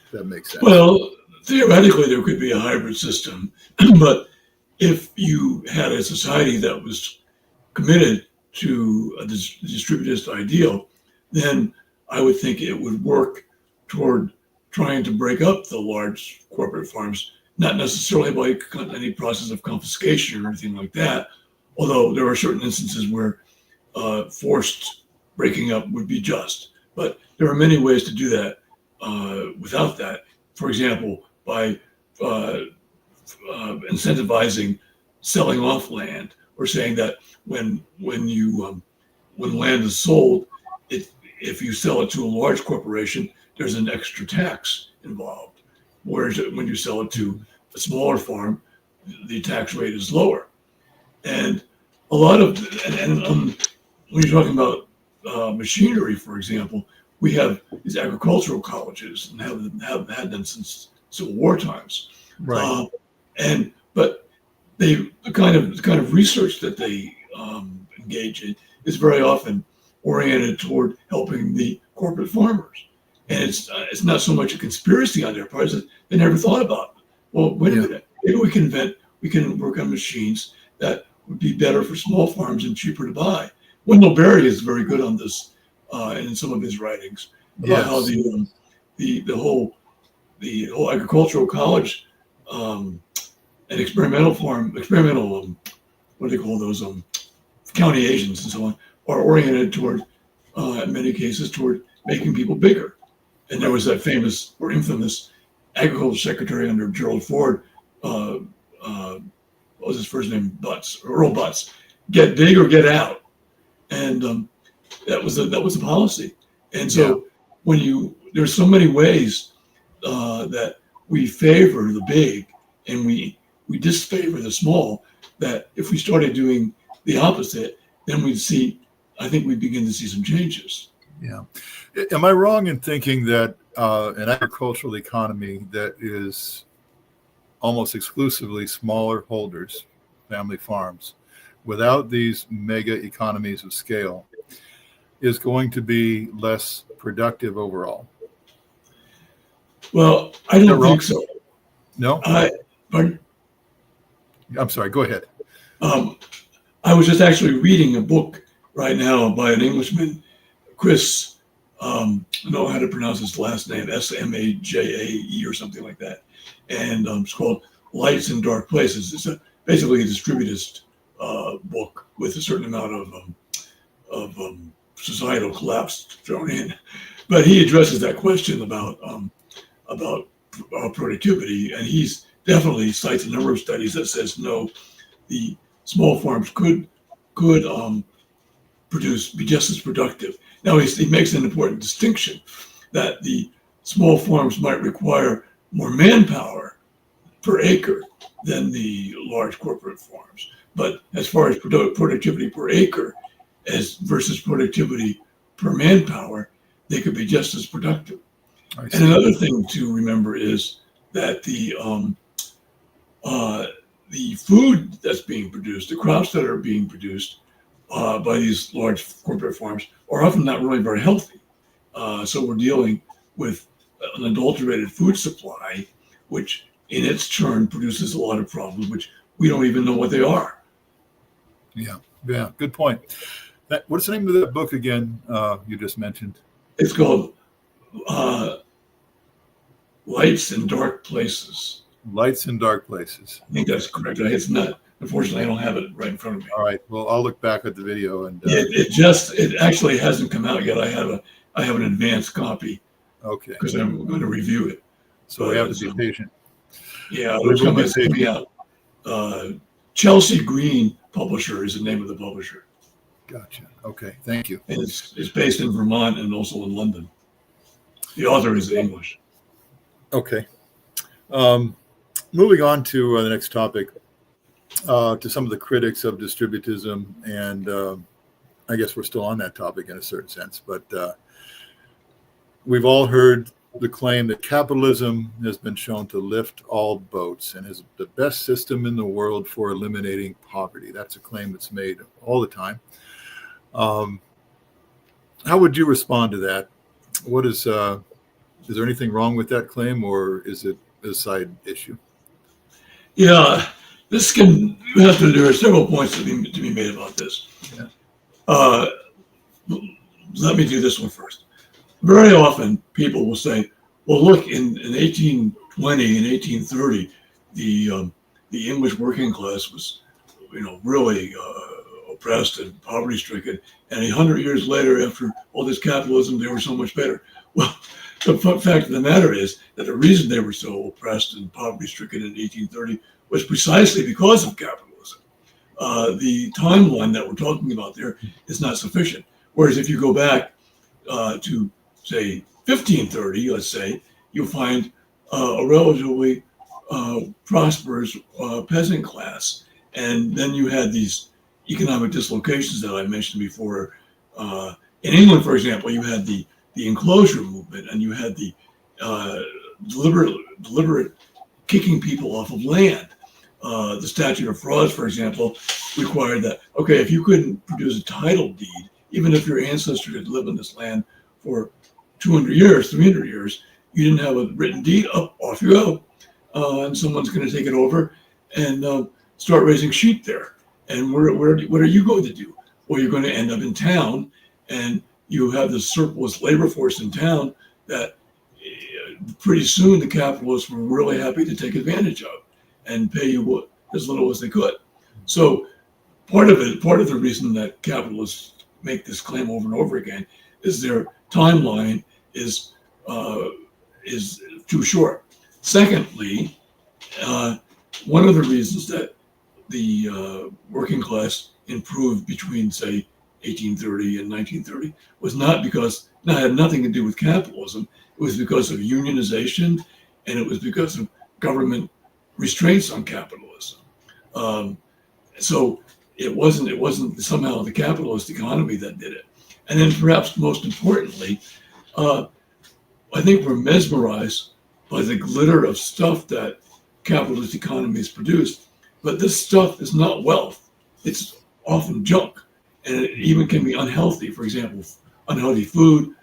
If that makes sense. Well, theoretically, there could be a hybrid system, but if you had a society that was committed to a distributist ideal, then I would think it would work toward trying to break up the large corporate farms, not necessarily by any process of confiscation or anything like that, although there are certain instances where forced breaking up would be just. But there are many ways to do that without that. For example, by incentivizing selling off land, or saying that when land is sold, if you sell it to a large corporation, there's an extra tax involved. Whereas when you sell it to a smaller farm, the tax rate is lower. And a lot of, when you're talking about machinery, for example, we have these agricultural colleges and have had them since Civil War times. Right. But the kind of research that they engage in is very often oriented toward helping the corporate farmers, and it's not so much a conspiracy on their part as they never thought about. Well, wait a minute, maybe we can work on machines that would be better for small farms and cheaper to buy. Wendell Berry is very good on this, and in some of his writings about how the whole agricultural college and experimental what do they call those county agents and so on are oriented toward, in many cases, toward making people bigger. And there was that famous or infamous agriculture secretary under Gerald Ford, what was his first name? Earl Butz. Get big or get out. And that was a policy. And so there's so many ways that we favor the big and we disfavor the small, that if we started doing the opposite, then we'd begin to see some changes. Yeah. Am I wrong in thinking that an agricultural economy that is almost exclusively smaller holders, family farms, without these mega economies of scale, is going to be less productive overall? Well, I don't think so. No? Pardon? I'm sorry, go ahead. I was just actually reading a book right now by an Englishman, Chris, I don't know how to pronounce his last name, Smajae or something like that. And it's called Lights in Dark Places. It's basically a distributist book with a certain amount of societal collapse thrown in. But he addresses that question about productivity, and he's definitely cites a number of studies that says no, the small farms could be just as productive. Now he makes an important distinction that the small farms might require more manpower per acre than the large corporate farms. But as far as productivity per acre versus productivity per manpower, they could be just as productive. And another thing to remember is that the food that's being produced, the crops that are being produced by these large corporate farms are often not really very healthy. So we're dealing with an adulterated food supply, which in its turn produces a lot of problems, which we don't even know what they are. Yeah, good point. What's the name of that book again you just mentioned? It's called Lights in Dark Places. Lights in Dark Places. I think that's correct. It's not. Unfortunately, I don't have it right in front of me. All right. Well, I'll look back at the video and. It actually hasn't come out yet. I have an advanced copy. Okay. Because I'm going to review it. So we have to be patient. Yeah, it's coming out. Chelsea Green Publisher is the name of the publisher. Gotcha. Okay. Thank you. And it's based in Vermont and also in London. The author is English. Okay. Moving on to the next topic, to some of the critics of distributism, and I guess we're still on that topic in a certain sense, but we've all heard the claim that capitalism has been shown to lift all boats and is the best system in the world for eliminating poverty. That's a claim that's made all the time. How would you respond to that? Is there anything wrong with that claim, or is it a side issue? Yeah, there are several points to be made about this. Yeah. Let me do this one first. Very often people will say, well, look, in 1820 and 1830, the English working class was, really oppressed and poverty stricken. And 100 years later, after all this capitalism, they were so much better. Well, the fact of the matter is that the reason they were so oppressed and poverty stricken in 1830 was precisely because of capitalism. The timeline that we're talking about there is not sufficient. Whereas if you go back to, say, 1530, let's say, you find a relatively prosperous peasant class. And then you had these economic dislocations that I mentioned before. In England, for example, you had the enclosure movement, and you had the deliberate kicking people off of land. The statute of frauds, for example, required that, okay, if you couldn't produce a title deed, even if your ancestor had lived on this land for 200 years, 300 years, you didn't have a written deed, off you go. And someone's going to take it over and start raising sheep there. And what are you going to do? Well, you're going to end up in town, and you have this surplus labor force in town that pretty soon the capitalists were really happy to take advantage of and pay you as little as they could. So part of the reason that capitalists make this claim over and over again is their timeline is too short. Secondly, one of the reasons that the working class improved between, say, 1830 and 1930 had nothing to do with capitalism. It was because of unionization, and it was because of government restraints on capitalism. So it wasn't somehow the capitalist economy that did it. And then perhaps most importantly, I think we're mesmerized by the glitter of stuff that capitalist economies produce. But this stuff is not wealth. It's often junk. And it even can be unhealthy. For example, unhealthy food,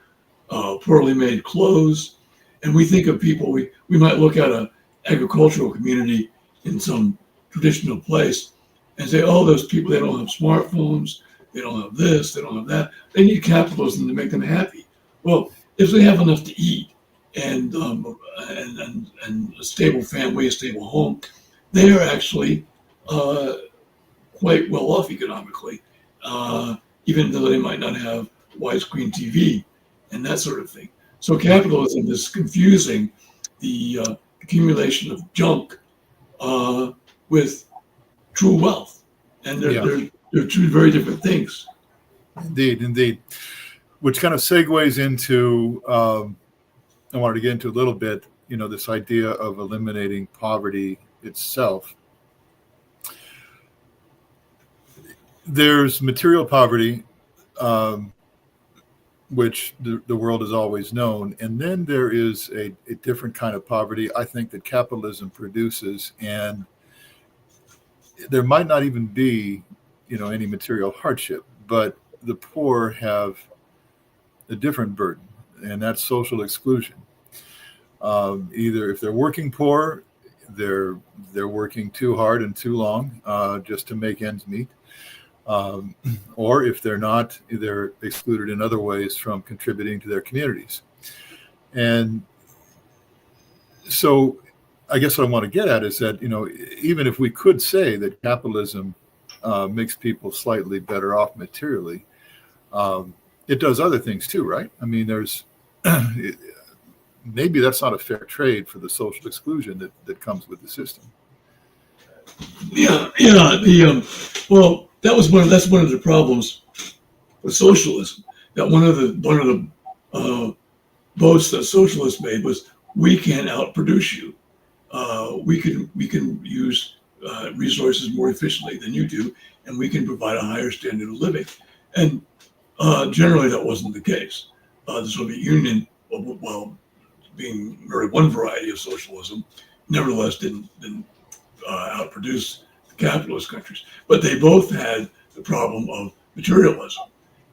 poorly made clothes. And we think of people, we might look at an agricultural community in some traditional place and say, oh, those people, they don't have smartphones, they don't have this, they don't have that. They need capitalism to make them happy. Well, if they have enough to eat and a stable family, a stable home, they are actually quite well off economically, even though they might not have widescreen TV and that sort of thing. So capitalism is confusing the accumulation of junk with true wealth, and they're two very different things. Indeed. Which kind of segues into, I wanted to get into a little bit, this idea of eliminating poverty itself. There's material poverty, which the world has always known. And then there is a different kind of poverty, I think, that capitalism produces. And there might not even be, any material hardship, but the poor have a different burden, and that's social exclusion. Either if they're working poor, they're working too hard and too long just to make ends meet. Or if they're not, they're excluded in other ways from contributing to their communities. And so I guess what I want to get at is that, even if we could say that capitalism makes people slightly better off materially, it does other things too, right? I mean, there's maybe that's not a fair trade for the social exclusion that comes with the system. Yeah. Well, that's one of the problems with socialism. That one of the boasts that socialists made was, we can outproduce you. We can use resources more efficiently than you do, and we can provide a higher standard of living. And generally, that wasn't the case. The Soviet Union, while being very one variety of socialism, nevertheless didn't outproduce the capitalist countries. But they both had the problem of materialism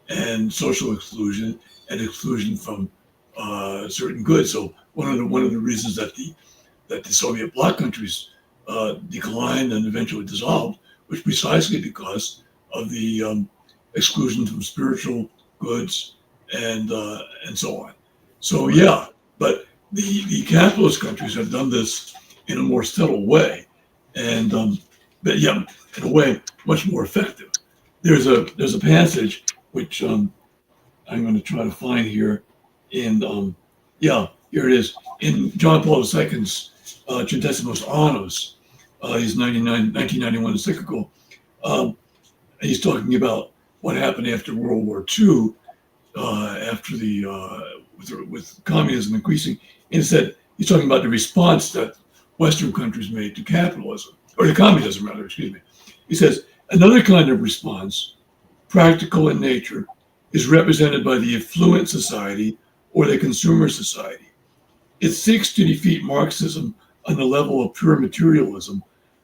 and social exclusion and exclusion from certain goods. So one of the reasons that the Soviet bloc countries declined and eventually dissolved was precisely because of the exclusion from spiritual goods and so on. So yeah, but the capitalist countries have done this in a more subtle way, and but yeah, in a way much more effective. There's a passage which I'm going to try to find here in here it is in John Paul II's Centesimus Annus, his 1991 encyclical. He's talking about what happened after World War II, after the with communism increasing. And instead, he's talking about the response that Western countries made to capitalism, or to communism rather, excuse me. He says, another kind of response, practical in nature, is represented by the affluent society or the consumer society. It seeks to defeat Marxism on the level of pure materialism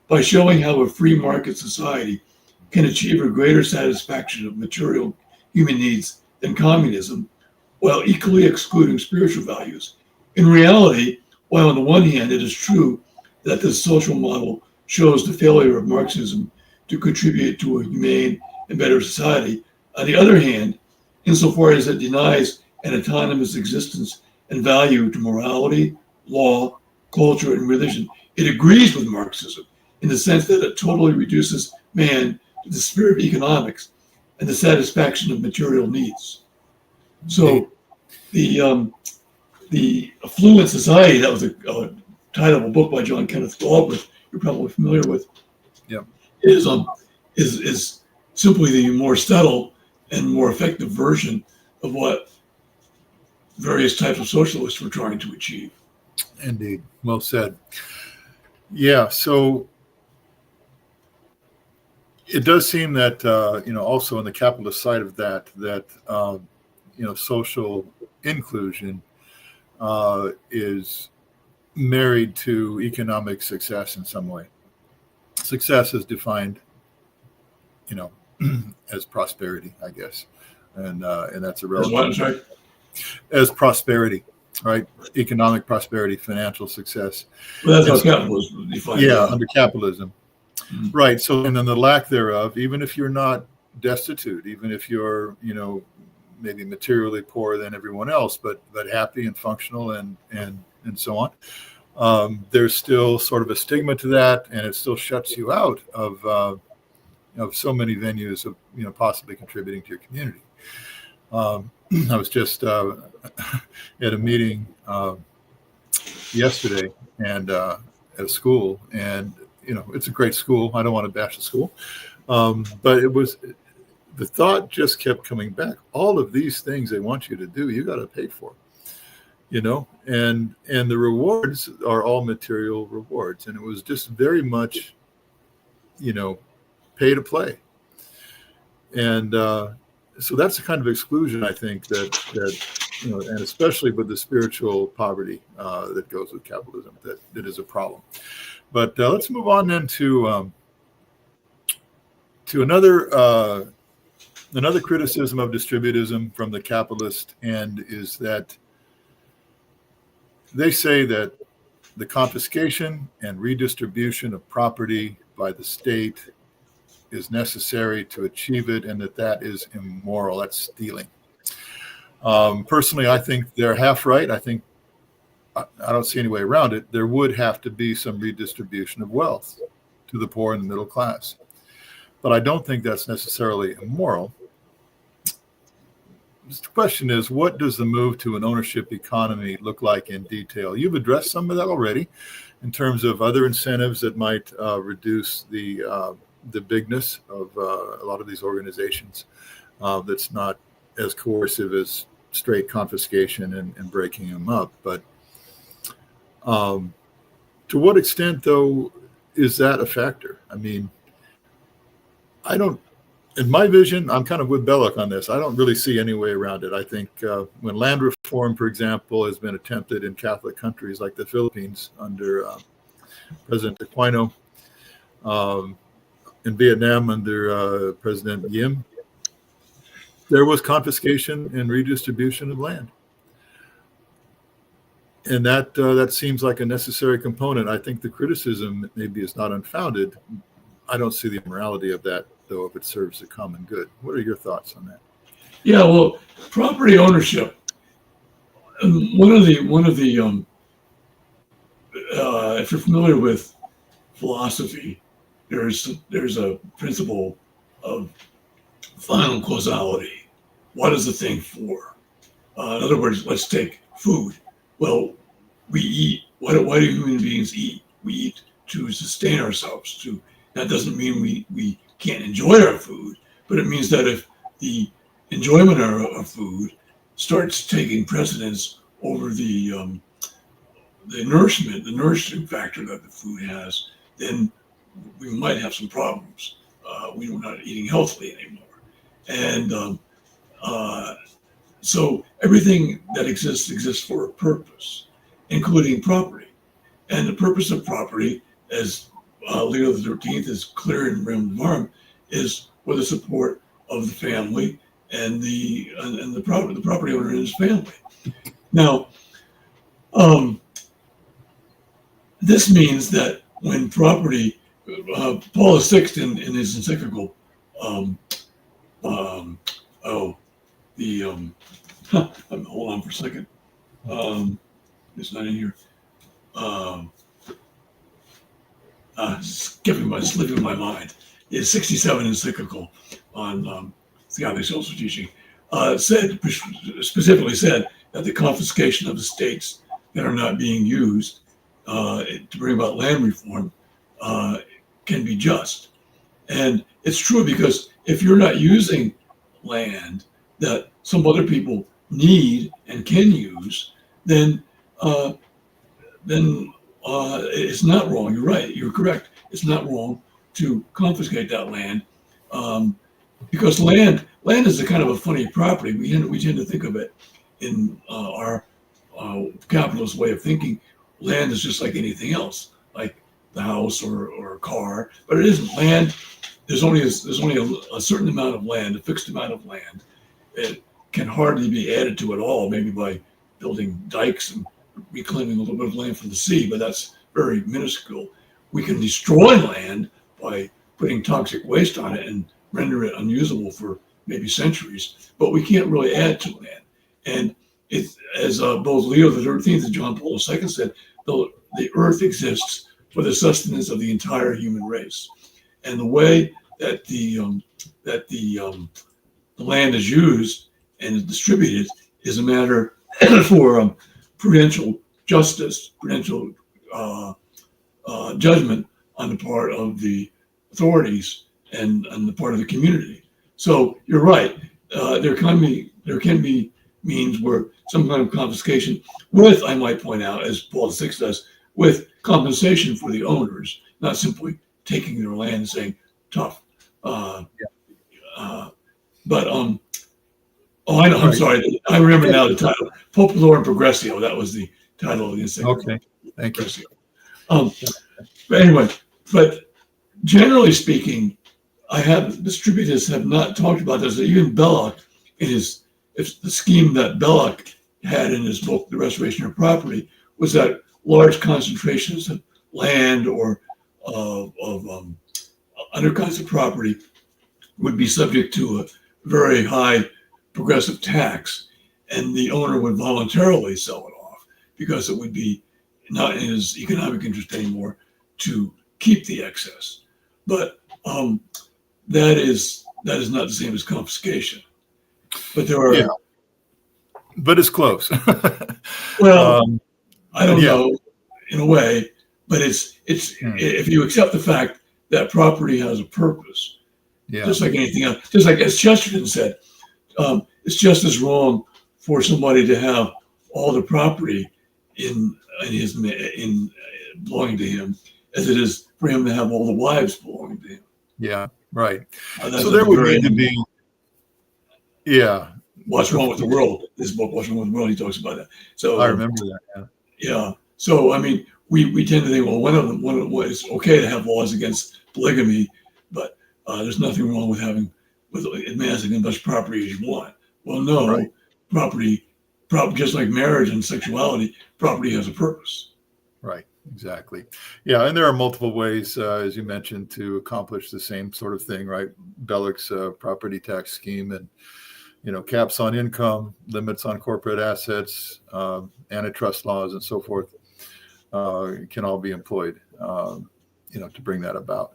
by showing how a free market society can achieve a greater satisfaction of material human needs than communism, while equally excluding spiritual values. In reality, while on the one hand it is true that this social model shows the failure of Marxism to contribute to a humane and better society, on the other hand, insofar as it denies an autonomous existence and value to morality, law, culture, and religion, it agrees with Marxism in the sense that it totally reduces man to the sphere of economics and the satisfaction of material needs. So the affluent society, that was a title of a book by John Kenneth Galbraith, you're probably familiar with, Yep. is simply the more subtle and more effective version of what various types of socialists were trying to achieve. Indeed. Well said. Yeah. So it does seem that, also on the capitalist side of that, social inclusion is married to economic success in some way. Success is defined, as prosperity, I guess. And that's a relative. As prosperity, right? Economic prosperity, financial success. Well, that's how capitalism is defined. Yeah, under capitalism. Mm-hmm. Right. So, and then the lack thereof, even if you're not destitute, even if you're, maybe materially poorer than everyone else, but happy and functional and so on, there's still sort of a stigma to that, and it still shuts you out of so many venues of, possibly contributing to your community. I was just at a meeting yesterday and at a school, and it's a great school. I don't want to bash the school, but the thought just kept coming back. All of these things they want you to do, you got to pay for, and the rewards are all material rewards, and it was just very much, pay to play, and so that's the kind of exclusion I think that and especially with the spiritual poverty that goes with capitalism, that is a problem. But let's move on then to another criticism of distributism from the capitalist end is that they say that the confiscation and redistribution of property by the state is necessary to achieve it, and that is immoral. That's stealing. Personally, I think they're half right. I think I don't see any way around it. There would have to be some redistribution of wealth to the poor and the middle class. But I don't think that's necessarily immoral. The question is, what does the move to an ownership economy look like in detail? You've addressed some of that already in terms of other incentives that might reduce the bigness of a lot of these organizations. That's not as coercive as straight confiscation and breaking them up. But to what extent, though, is that a factor? I mean, in my vision, I'm kind of with Belloc on this. I don't really see any way around it. I think when land reform, for example, has been attempted in Catholic countries like the Philippines under President Aquino, in Vietnam under President Diem, there was confiscation and redistribution of land. And that seems like a necessary component. I think the criticism maybe is not unfounded. I don't see the immorality of that, though, if it serves the common good. What are your thoughts on that? Yeah, well, property ownership. One of the if you're familiar with philosophy, there's a principle of final causality. What is the thing for? In other words, let's take food. Well, we eat. Why do human beings eat? We eat to sustain ourselves. That doesn't mean we can't enjoy our food, but it means that if the enjoyment of our food starts taking precedence over the nourishing factor that the food has, then we might have some problems. We're not eating healthily anymore. And so everything that exists for a purpose, including property. And the purpose of property, as Leo the 13th is clear in Realm of Harm, is for the support of the family and the property owner and his family. Now, this means that when property, Paul VI in his encyclical, hold on for a second. It's not in here. Slipping my mind. His 67 encyclical on theology, social teaching specifically said that the confiscation of estates that are not being used to bring about land reform can be just. And it's true, because if you're not using land that some other people need and can use, then it's not wrong. You're right. You're correct. It's not wrong to confiscate that land, because land is a kind of a funny property. We tend to think of it in our capitalist way of thinking. Land is just like anything else, like the house or a car, but it isn't. Land, there's only a certain amount of land, a fixed amount of land. It can hardly be added to at all, maybe by building dikes and reclaiming a little bit of land from the sea, but that's very minuscule. We can destroy land by putting toxic waste on it and render it unusable for maybe centuries, but we can't really add to land. And it's, as both Leo the 13th and John Paul II said, the earth exists for the sustenance of the entire human race. And the way that the land is used and is distributed is a matter for prudential justice, prudential judgment on the part of the authorities and the part of the community. So you're right. There can be means where some kind of confiscation with, I might point out, as Paul VI does, with compensation for the owners, not simply taking their land and saying, tough. But, I know, I'm sorry. I remember now the title, Popular and Progressio. That was the title of the encyclical. Okay, thank you. But anyway, but generally speaking, distributists have not talked about this. Even Belloc, it's the scheme that Belloc had in his book, The Restoration of Property, was that large concentrations of land or of other kinds of property would be subject to a very high progressive tax, and the owner would voluntarily sell it off because it would be not in his economic interest anymore to keep the excess. But that is not the same as confiscation. But there are, but it's close. Well, I don't know, in a way, but it's if you accept the fact that property has a purpose, just like anything else, just like as Chesterton said, it's just as wrong for somebody to have all the property in belonging to him as it is for him to have all the wives belonging to him. Yeah, right. So there would need to be, What's Wrong with the World? This book, What's Wrong with the World, he talks about that. So I remember that. Yeah. So I mean, we tend to think, well, one of them it's okay to have laws against polygamy, but there's nothing wrong with amassing as much property as you want. Well, no, right. Property, just like marriage and sexuality, property has a purpose. Right. Exactly. Yeah, and there are multiple ways, as you mentioned, to accomplish the same sort of thing, right? Belloc's property tax scheme, and caps on income, limits on corporate assets, antitrust laws, and so forth, can all be employed, to bring that about.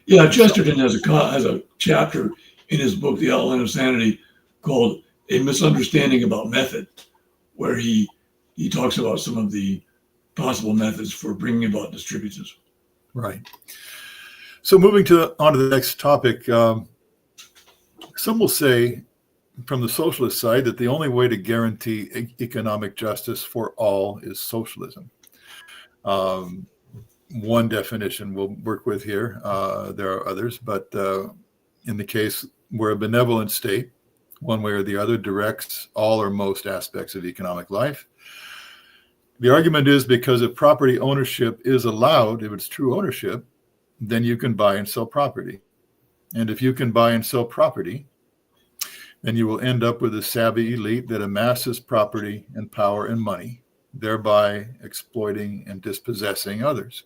Yeah, Chesterton has a chapter in his book, The Outline of Sanity, called "A Misunderstanding About Method," where he talks about some of the possible methods for bringing about distributism. Right. So moving on to the next topic, some will say from the socialist side that the only way to guarantee economic justice for all is socialism. One definition we'll work with here. There are others, but in the case where a benevolent state, one way or the other, directs all or most aspects of economic life. The argument is because if property ownership is allowed, if it's true ownership, then you can buy and sell property. And if you can buy and sell property, then you will end up with a savvy elite that amasses property and power and money, thereby exploiting and dispossessing others.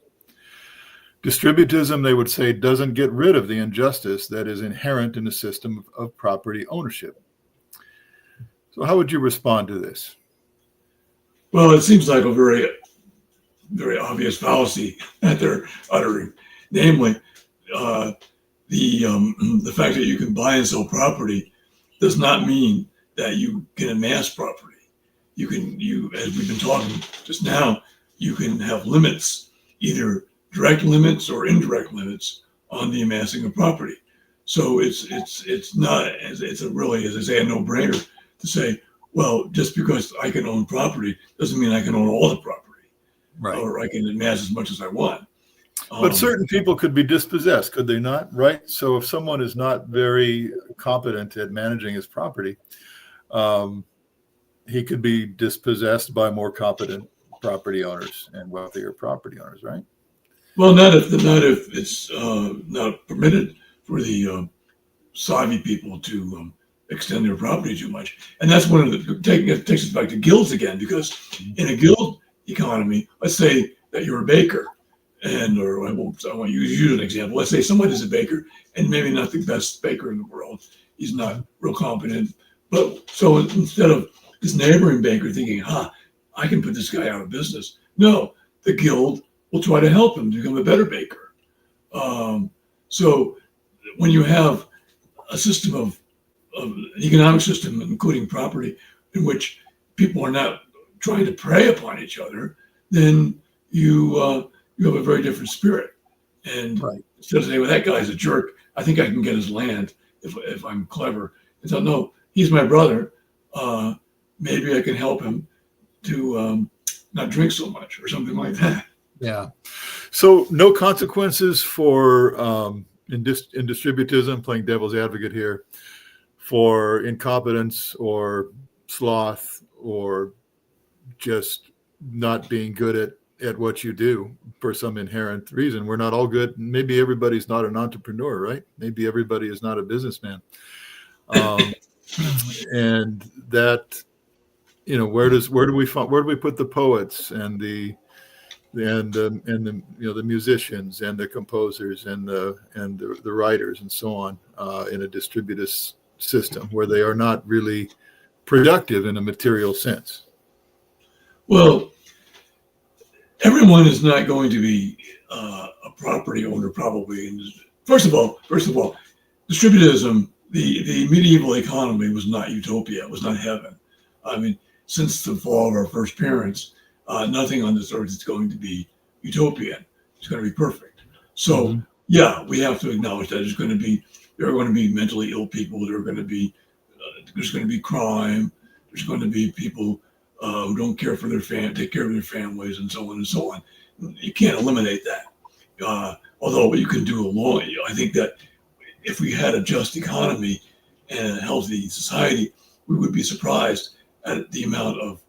Distributism, they would say, doesn't get rid of the injustice that is inherent in the system of property ownership. So how would you respond to this? Well, it seems like a very, very obvious fallacy that they're uttering. Namely, the fact that you can buy and sell property does not mean that you can amass property. You, as we've been talking just now, you can have limits, either direct limits or indirect limits on the amassing of property. So it's a really, as I say, a no-brainer to say, well, just because I can own property doesn't mean I can own all the property, right? Or I can amass as much as I want. But certain people could be dispossessed, could they not? Right. So if someone is not very competent at managing his property, he could be dispossessed by more competent property owners and wealthier property owners, right? Well, not if it's not permitted for the savvy people to extend their property too much. And that's one of the takes us back to guilds again, because in a guild economy, let's say that you're a baker, or I want to use an example. Let's say someone is a baker and maybe not the best baker in the world. He's not real competent. But so instead of this neighboring baker thinking, I can put this guy out of business. No, the guild will try to help him become a better baker. So when you have a system of an economic system, including property, in which people are not trying to prey upon each other, then you have a very different spirit. And right. Instead of saying, well, that guy's a jerk, I think I can get his land if I'm clever. And so, no, he's my brother. Maybe I can help him to not drink so much or something like that. Yeah. So no consequences for in distributism, playing devil's advocate here, for incompetence or sloth or just not being good at what you do for some inherent reason. We're not all good. Maybe everybody's not an entrepreneur, right? Maybe everybody is not a businessman. And that, where do we put the poets and the musicians and the composers and the writers and so on in a distributist system where they are not really productive in a material sense? Well, everyone is not going to be a property owner, probably. And first of all, distributism, the medieval economy was not utopia. It was not heaven. I mean, since the fall of our first parents, nothing on this earth is going to be utopian. It's going to be perfect. So, yeah, we have to acknowledge that there are going to be mentally ill people. There's going to be crime. There's going to be people who don't care for take care of their families, and so on and so on. You can't eliminate that. Although what you can do I think that if we had a just economy and a healthy society, we would be surprised at the amount of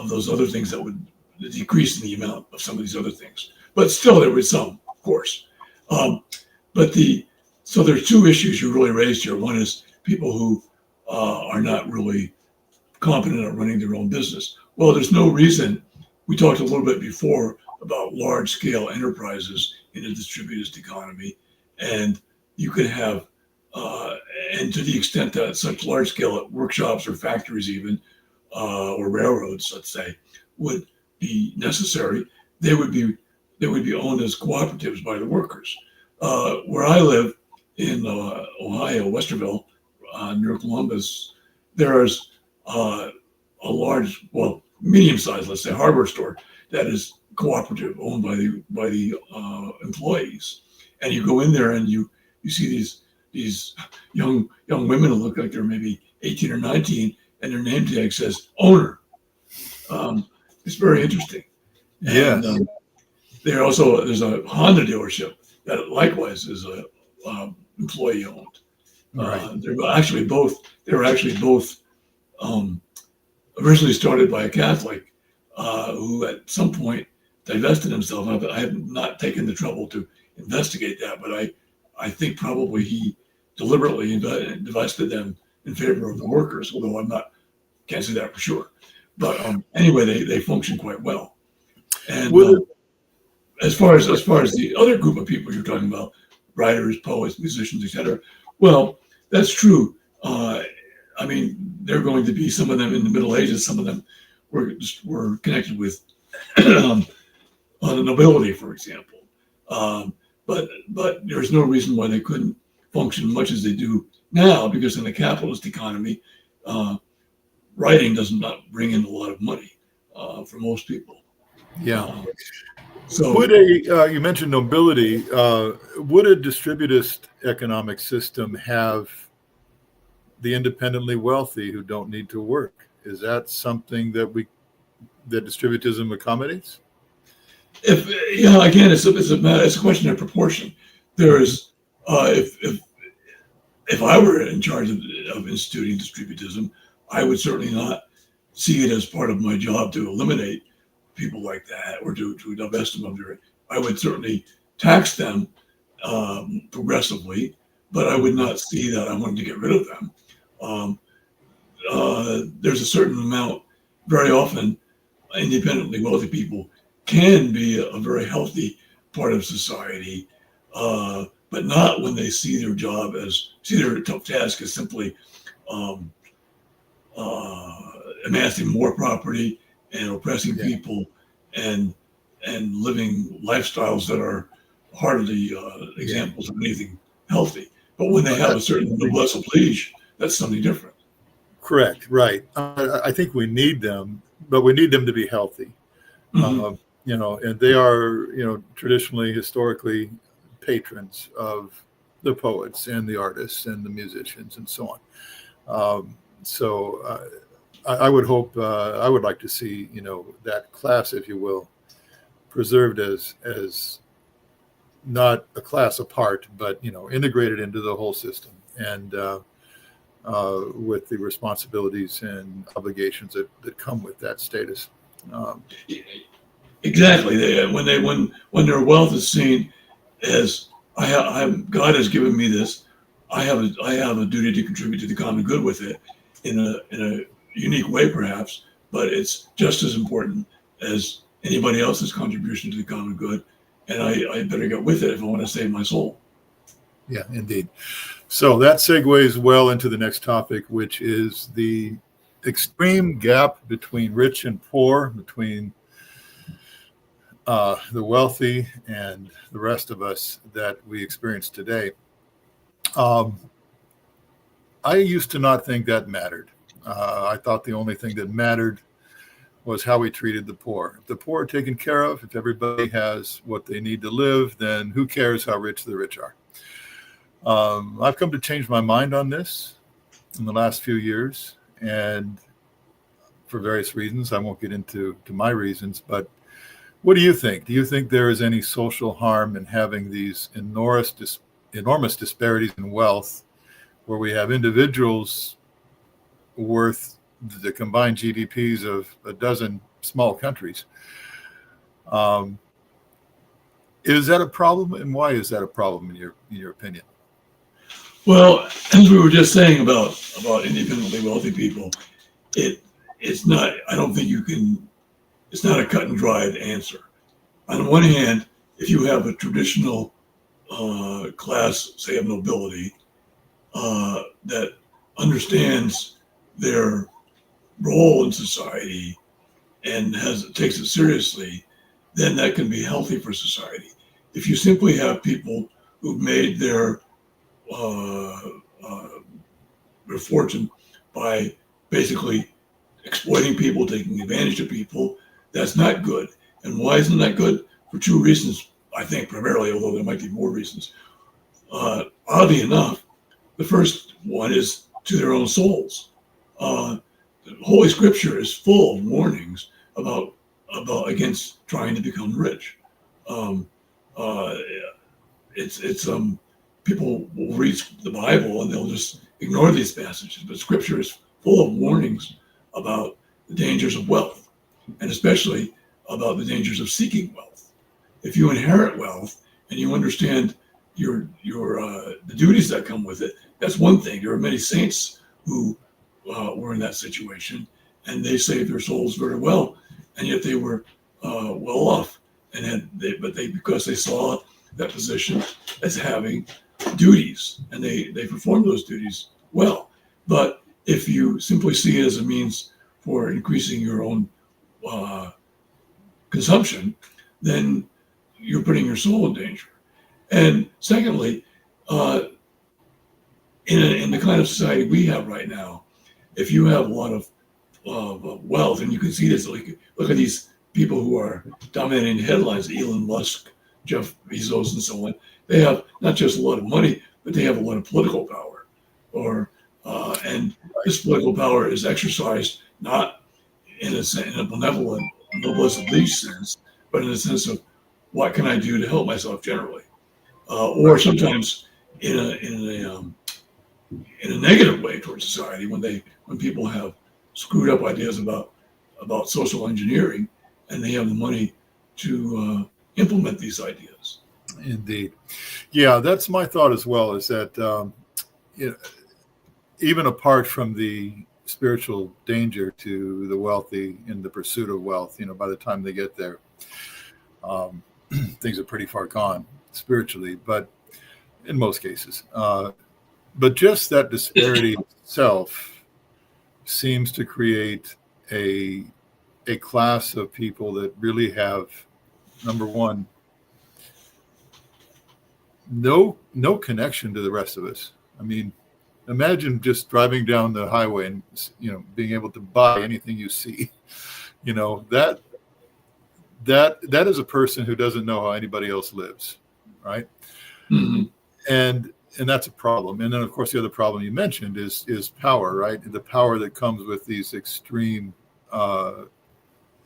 those other things that would decrease in the amount of some of these other things. But still, there was some, of course. So there's two issues you really raised here. One is people who are not really competent at running their own business. Well, there's no reason. We talked a little bit before about large-scale enterprises in a distributed economy, and you could have, and to the extent that such large-scale workshops or factories even, or railroads, let's say, would be necessary, they would be owned as cooperatives by the workers. Where I live in Ohio, Westerville, near Columbus, there's a large, medium-sized, let's say, hardware store that is cooperative, owned by the employees. And you go in there and you see these these young women who look like they're maybe 18 or 19, and their name tag says owner. It's very interesting. Yes. And there's a Honda dealership that likewise is employee owned. Right. They were actually both originally started by a Catholic who at some point divested himself. I have not taken the trouble to investigate that, but I think probably he deliberately divested them in favor of the workers, although can't say that for sure. But anyway, they function quite well. And as far as the other group of people you're talking about, writers, poets, musicians, etc., well, that's true. I mean, they're going to be, some of them in the Middle Ages, some of them were connected with the nobility, for example. But there's no reason why they couldn't function much as they do now, because in a capitalist economy, writing does not bring in a lot of money for most people. Yeah. So Would you mentioned nobility, would a distributist economic system have the independently wealthy who don't need to work? Is that something that distributism accommodates? Again, it's a question of proportion. There's if I were in charge of instituting distributism, I would certainly not see it as part of my job to eliminate people like that or to divest them of their. I would certainly tax them progressively, but I would not see that I wanted to get rid of them. There's a certain amount, very often, independently wealthy people can be a very healthy part of society, but not when they see their tough task as simply amassing more property and oppressing people and living lifestyles that are hardly examples of anything healthy. But when they have a certain noblesse oblige, that's something different. Correct. Right. I think we need them, but we need them to be healthy. Mm-hmm. And they are, traditionally, historically, patrons of the poets and the artists and the musicians and so on. I would hope, I would like to see, that class, if you will, preserved as not a class apart, but, integrated into the whole system and with the responsibilities and obligations that come with that status. Exactly. When their wealth is seen as God has given me this, I have a duty to contribute to the common good with it in a unique way, perhaps, but it's just as important as anybody else's contribution to the common good, and I better get with it if I want to save my soul. Yeah, indeed. So that segues well into the next topic, which is the extreme gap between rich and poor, between the wealthy and the rest of us that we experience today. I used to not think that mattered. I thought the only thing that mattered was how we treated the poor. If the poor are taken care of, if everybody has what they need to live, then who cares how rich the rich are? I've come to change my mind on this in the last few years, and for various reasons. I won't get into my reasons, but what do you think? Do you think there is any social harm in having these enormous disparities in wealth, where we have individuals worth the combined GDPs of a dozen small countries? Is that a problem, and why is that a problem in your opinion? Well, as we were just saying about independently wealthy people, it's not. I don't think you can. It's not a cut and dried answer. On the one hand, if you have a traditional class, say of nobility, that understands their role in society and takes it seriously, then that can be healthy for society. If you simply have people who've made their fortune by basically exploiting people, taking advantage of people, that's not good. And why isn't that good? For two reasons, I think, primarily, although there might be more reasons. Oddly enough, The first one is to their own souls. The Holy Scripture is full of warnings about against trying to become rich. Um, uh, it's people will read the Bible and they'll just ignore these passages, but Scripture is full of warnings about the dangers of wealth, and especially about the dangers of seeking wealth. If you inherit wealth and you understand your the duties that come with it, that's one thing. There are many saints who were in that situation, and they saved their souls very well, and yet they were well off, and because they saw that position as having duties, and they performed those duties well. But if you simply see it as a means for increasing your own consumption, then you're putting your soul in danger. And secondly, in the kind of society we have right now, if you have a lot of wealth, and you can see this, like, look at these people who are dominating headlines, Elon Musk, Jeff Bezos, and so on. They have not just a lot of money, but they have a lot of political power. And this political power is exercised not in a benevolent, noblesse oblige sense, but in the sense of what can I do to help myself generally, or sometimes in a negative way towards society when people have screwed up ideas about social engineering, and they have the money to implement these ideas. Indeed. Yeah, that's my thought as well, is that even apart from the spiritual danger to the wealthy in the pursuit of wealth, by the time they get there, things are pretty far gone spiritually, but in most cases. But just that disparity itself seems to create a class of people that really have, number one, no connection to the rest of us. I mean, imagine just driving down the highway and being able to buy anything you see. That is a person who doesn't know how anybody else lives, right? Mm-hmm. And that's a problem. And then, of course, the other problem you mentioned is power, right? The power that comes with these extreme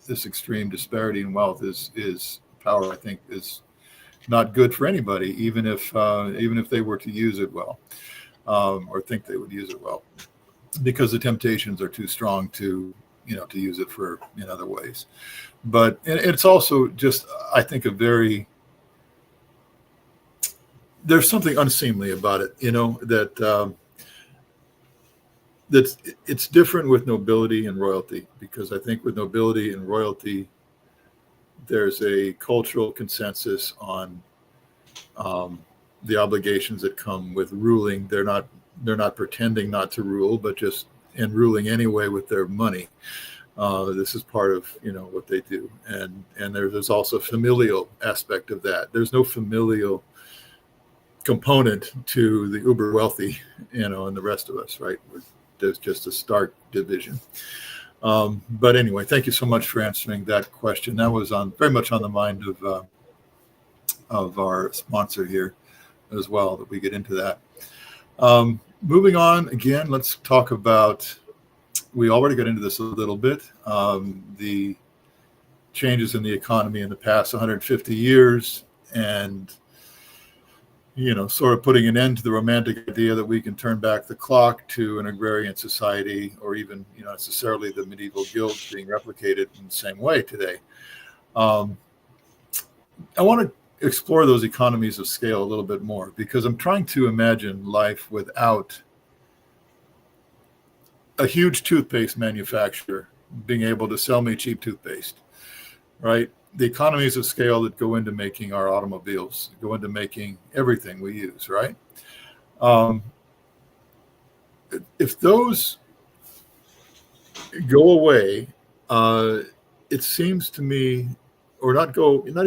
disparity in wealth is power. I think is not good for anybody, even if they were to use it well, or think they would use it well, because the temptations are too strong to use it in other ways. But it's also just, I think, there's something unseemly about it, that's it's different with nobility and royalty, because I think with nobility and royalty, there's a cultural consensus on the obligations that come with ruling. They're not pretending not to rule, but just in ruling anyway with their money. This is part of what they do, and there's also a familial aspect of that. There's no familial component to the uber wealthy, and the rest of us, right? There's just a stark division. But anyway, thank you so much for answering that question. That was very much on the mind of our sponsor here as well, that we get into that. Moving on, again, let's talk about, we already got into this a little bit, the changes in the economy in the past 150 years, and sort of putting an end to the romantic idea that we can turn back the clock to an agrarian society, or even necessarily the medieval guilds being replicated in the same way today. I want to explore those economies of scale a little bit more, because I'm trying to imagine life without a huge toothpaste manufacturer being able to sell me cheap toothpaste, right? The economies of scale that go into making our automobiles, go into making everything we use, right? If those go away, it seems to me, or not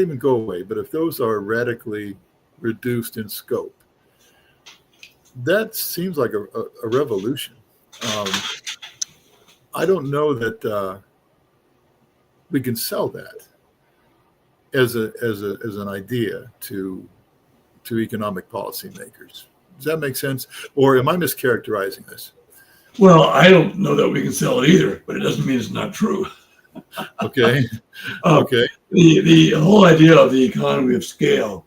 even go away, but if those are radically reduced in scope, that seems like a revolution. I don't know that we can sell that as an idea to economic policymakers. Does that make sense? Or am I mischaracterizing this? Well, I don't know that we can sell it either, but it doesn't mean it's not true. Okay. Okay. The whole idea of the economy of scale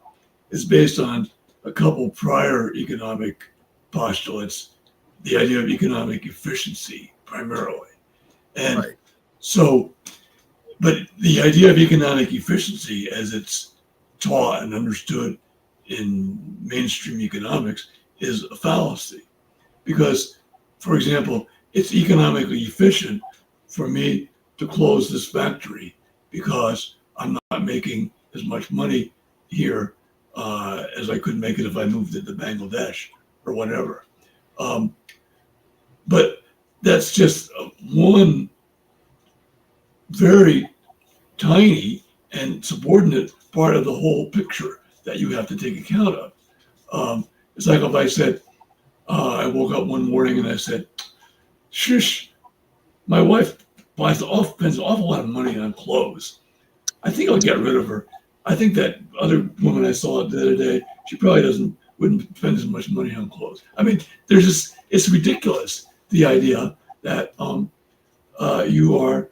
is based on a couple prior economic postulates, the idea of economic efficiency primarily. And Right. so, but the idea of economic efficiency as it's taught and understood in mainstream economics is a fallacy. Because, for example, it's economically efficient for me to close this factory because I'm not making as much money here as I could make it if I moved it to Bangladesh or whatever. But that's just one very tiny and subordinate part of the whole picture that you have to take account of. It's like if I said, I woke up one morning and I said, shush, my wife spends an awful lot of money on clothes. I think I'll get rid of her. I think that other woman I saw the other day, she probably wouldn't spend as much money on clothes. I mean, it's ridiculous, the idea that you are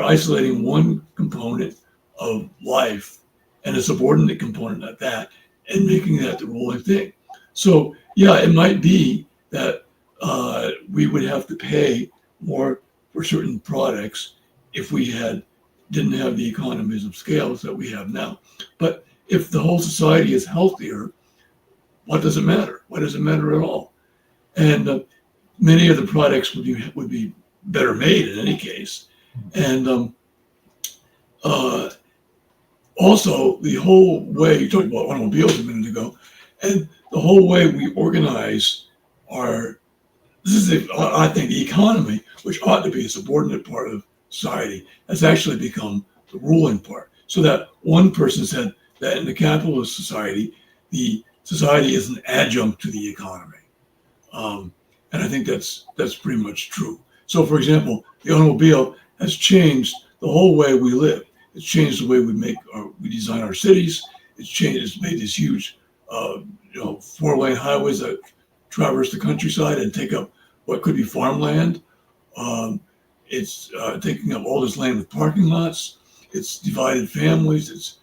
isolating one component of life and a subordinate component at that and making that the ruling thing. So yeah, it might be that we would have to pay more for certain products if we didn't have the economies of scales that we have now. But if the whole society is healthier, what does it matter? Why does it matter at all? And many of the products would be better made in any case. And also the whole way, you talked about automobiles a minute ago, and the whole way we organize I think the economy, which ought to be a subordinate part of society, has actually become the ruling part. So that one person said that in the capitalist society, the society is an adjunct to the economy. And I think that's pretty much true. So for example, the automobile has changed the whole way we live. It's changed the way we design our cities. It's made these huge, 4-lane highways that traverse the countryside and take up what could be farmland. It's taking up all this land with parking lots. It's divided families. It's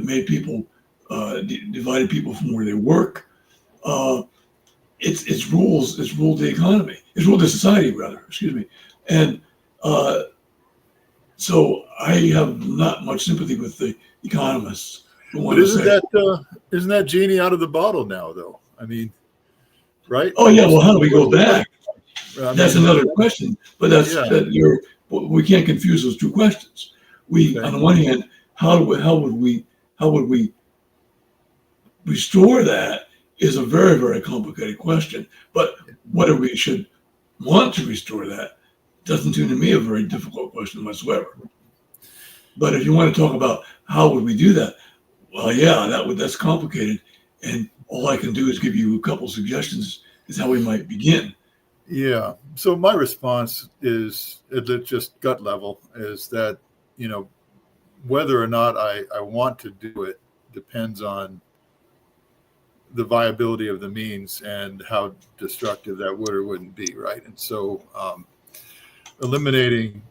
made people, divided people from where they work. It's ruled the economy. It's ruled the society, rather, excuse me. And so I have not much sympathy with the economists who want to say, isn't that genie out of the bottle now, though? I mean, right? oh yeah, well, how do we go back? That's mean, another question, but we can't confuse those two questions. On the one hand, how would we restore that is a very, very complicated question. But whether we should want to restore that doesn't seem to me a very difficult question whatsoever. But if you want to talk about how would we do that, well, yeah, that's complicated, and all I can do is give you a couple suggestions is how we might begin. Yeah. So my response is at just gut level is that, whether or not I want to do it depends on the viability of the means and how destructive that would or wouldn't be, right? And so eliminating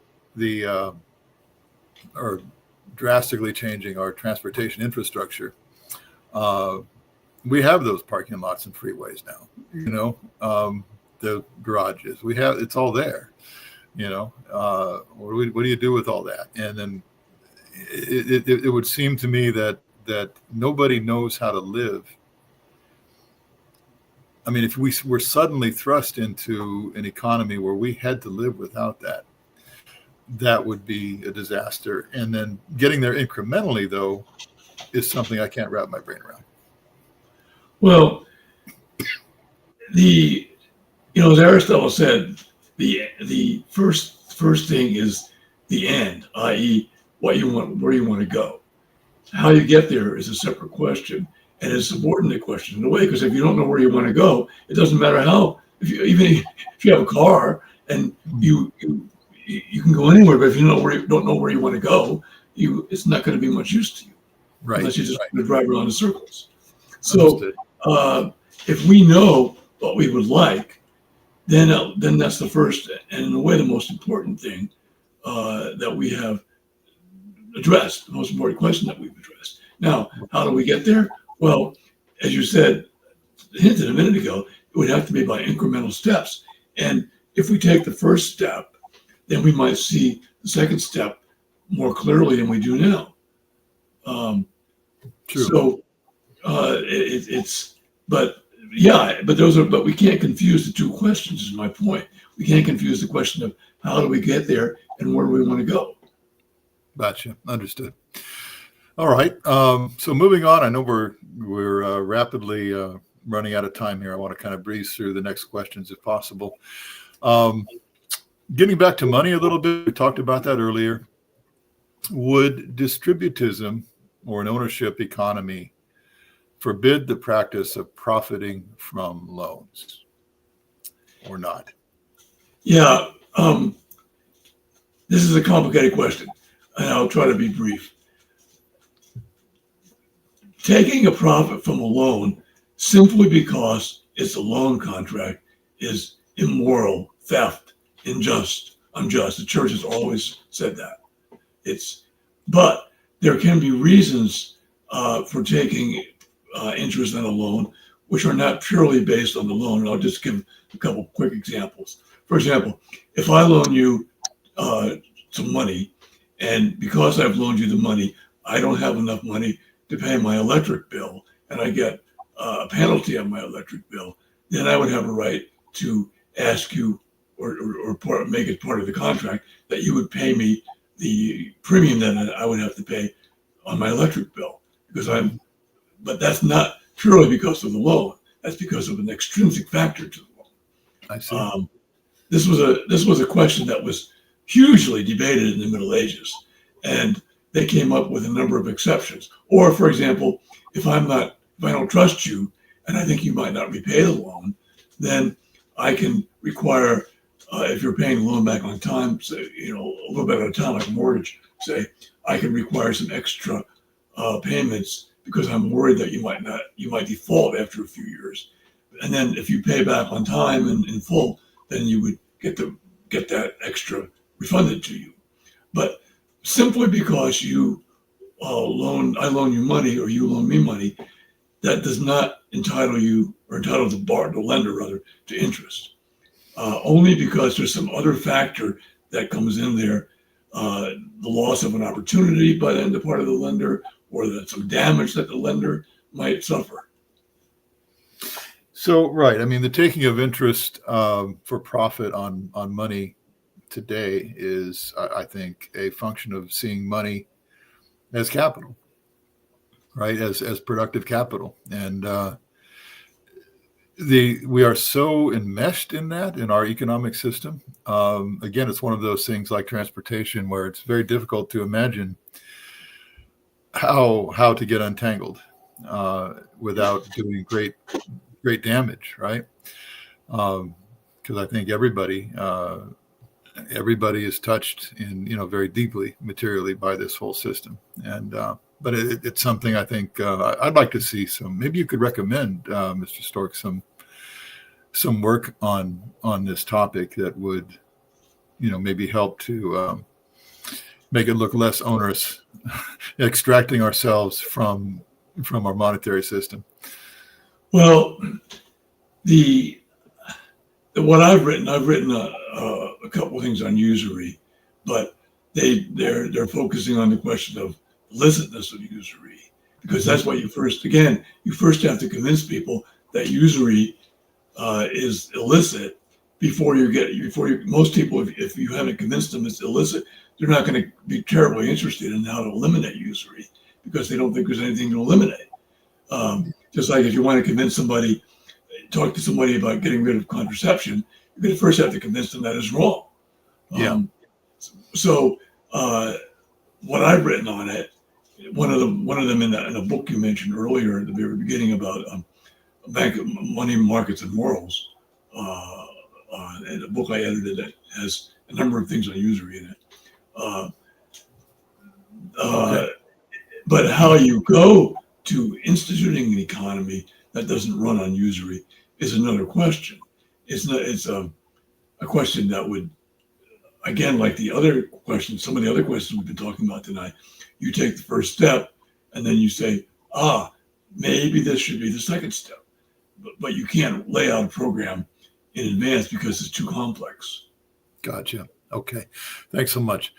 or drastically changing our transportation infrastructure, we have those parking lots and freeways now, the garages. It's all there, what do you do with all that? And then it would seem to me that nobody knows how to live. I mean, if we were suddenly thrust into an economy where we had to live without that, that would be a disaster. And then getting there incrementally, though, is something I can't wrap my brain around. Well, as Aristotle said, the first thing is the end, i.e., where you want to go. How you get there is a separate question, and it's a subordinate question in a way, because if you don't know where you want to go, it doesn't matter how. Even if you have a car and you can go anywhere, but if you don't know where you want to go, it's not going to be much use to you, right? Unless you just drive around in circles. So if we know what we would like, then that's the first and in a way the most important thing that we have addressed, the most important question that we've addressed. Now, how do we get there? Well, as you said, hinted a minute ago, it would have to be by incremental steps. And if we take the first step, then we might see the second step more clearly than we do now. True. So but we can't confuse the two questions, is my point. We can't confuse the question of how do we get there and where do we want to go. Gotcha. Understood. All right. So moving on, I know we're rapidly running out of time here. I want to kind of breeze through the next questions if possible. Getting back to money a little bit, we talked about that earlier. Would distributism or an ownership economy forbid the practice of profiting from loans or not? Yeah, this is a complicated question, and I'll try to be brief. Taking a profit from a loan simply because it's a loan contract is immoral, theft, unjust. The church has always said that. But there can be reasons for taking interest in a loan which are not purely based on the loan. And I'll just give a couple quick examples. For example, if I loan you some money, and because I've loaned you the money, I don't have enough money to pay my electric bill, and I get a penalty on my electric bill, then I would have a right to ask you or make it part of the contract that you would pay me the premium that I would have to pay on my electric bill, but that's not purely because of the loan. That's because of an extrinsic factor to the loan. I see. This was a question that was hugely debated in the Middle Ages, and they came up with a number of exceptions. Or, for example, if I don't trust you and I think you might not repay the loan, then I can require, if you're paying the loan back on time, say, a little bit at a time, like a mortgage, say, I can require some extra payments because I'm worried that you might default after a few years. And then if you pay back on time and in full, then you would get that extra refunded to you. But simply because I loan you money or you loan me money, that does not entitle the lender rather to interest. Only because there's some other factor that comes in there, the loss of an opportunity by the part of the lender, or some damage that the lender might suffer. So, right. I mean, the taking of interest for profit on money today is, I think, a function of seeing money as capital, right? As productive capital. And we are so enmeshed in that in our economic system. Again, it's one of those things like transportation where it's very difficult to imagine how to get untangled without doing great damage, right? Because I think everybody is touched very deeply materially by this whole system. And but it's something I think I'd like to see maybe you could recommend, Mr. Storck, some work on this topic that would maybe help to make it look less onerous, extracting ourselves from our monetary system. Well, what I've written a couple of things on usury, but they're focusing on the question of illicitness of usury, because that's what you first have to convince people that usury is illicit most people, if you haven't convinced them it's illicit, they're not going to be terribly interested in how to eliminate usury because they don't think there's anything to eliminate. Just like if you want to talk to somebody about getting rid of contraception, you're going to first have to convince them that it's wrong. Yeah. So what I've written on it, one of them in a book you mentioned earlier at the very beginning about money markets and morals, and a book I edited that has a number of things on usury in it. But how you go to instituting an economy that doesn't run on usury is another question. It's a question that would, again, like the other questions, some of the other questions we've been talking about tonight, you take the first step and then you say, maybe this should be the second step. But you can't lay out a program in advance because it's too complex. Gotcha. Okay. Thanks so much.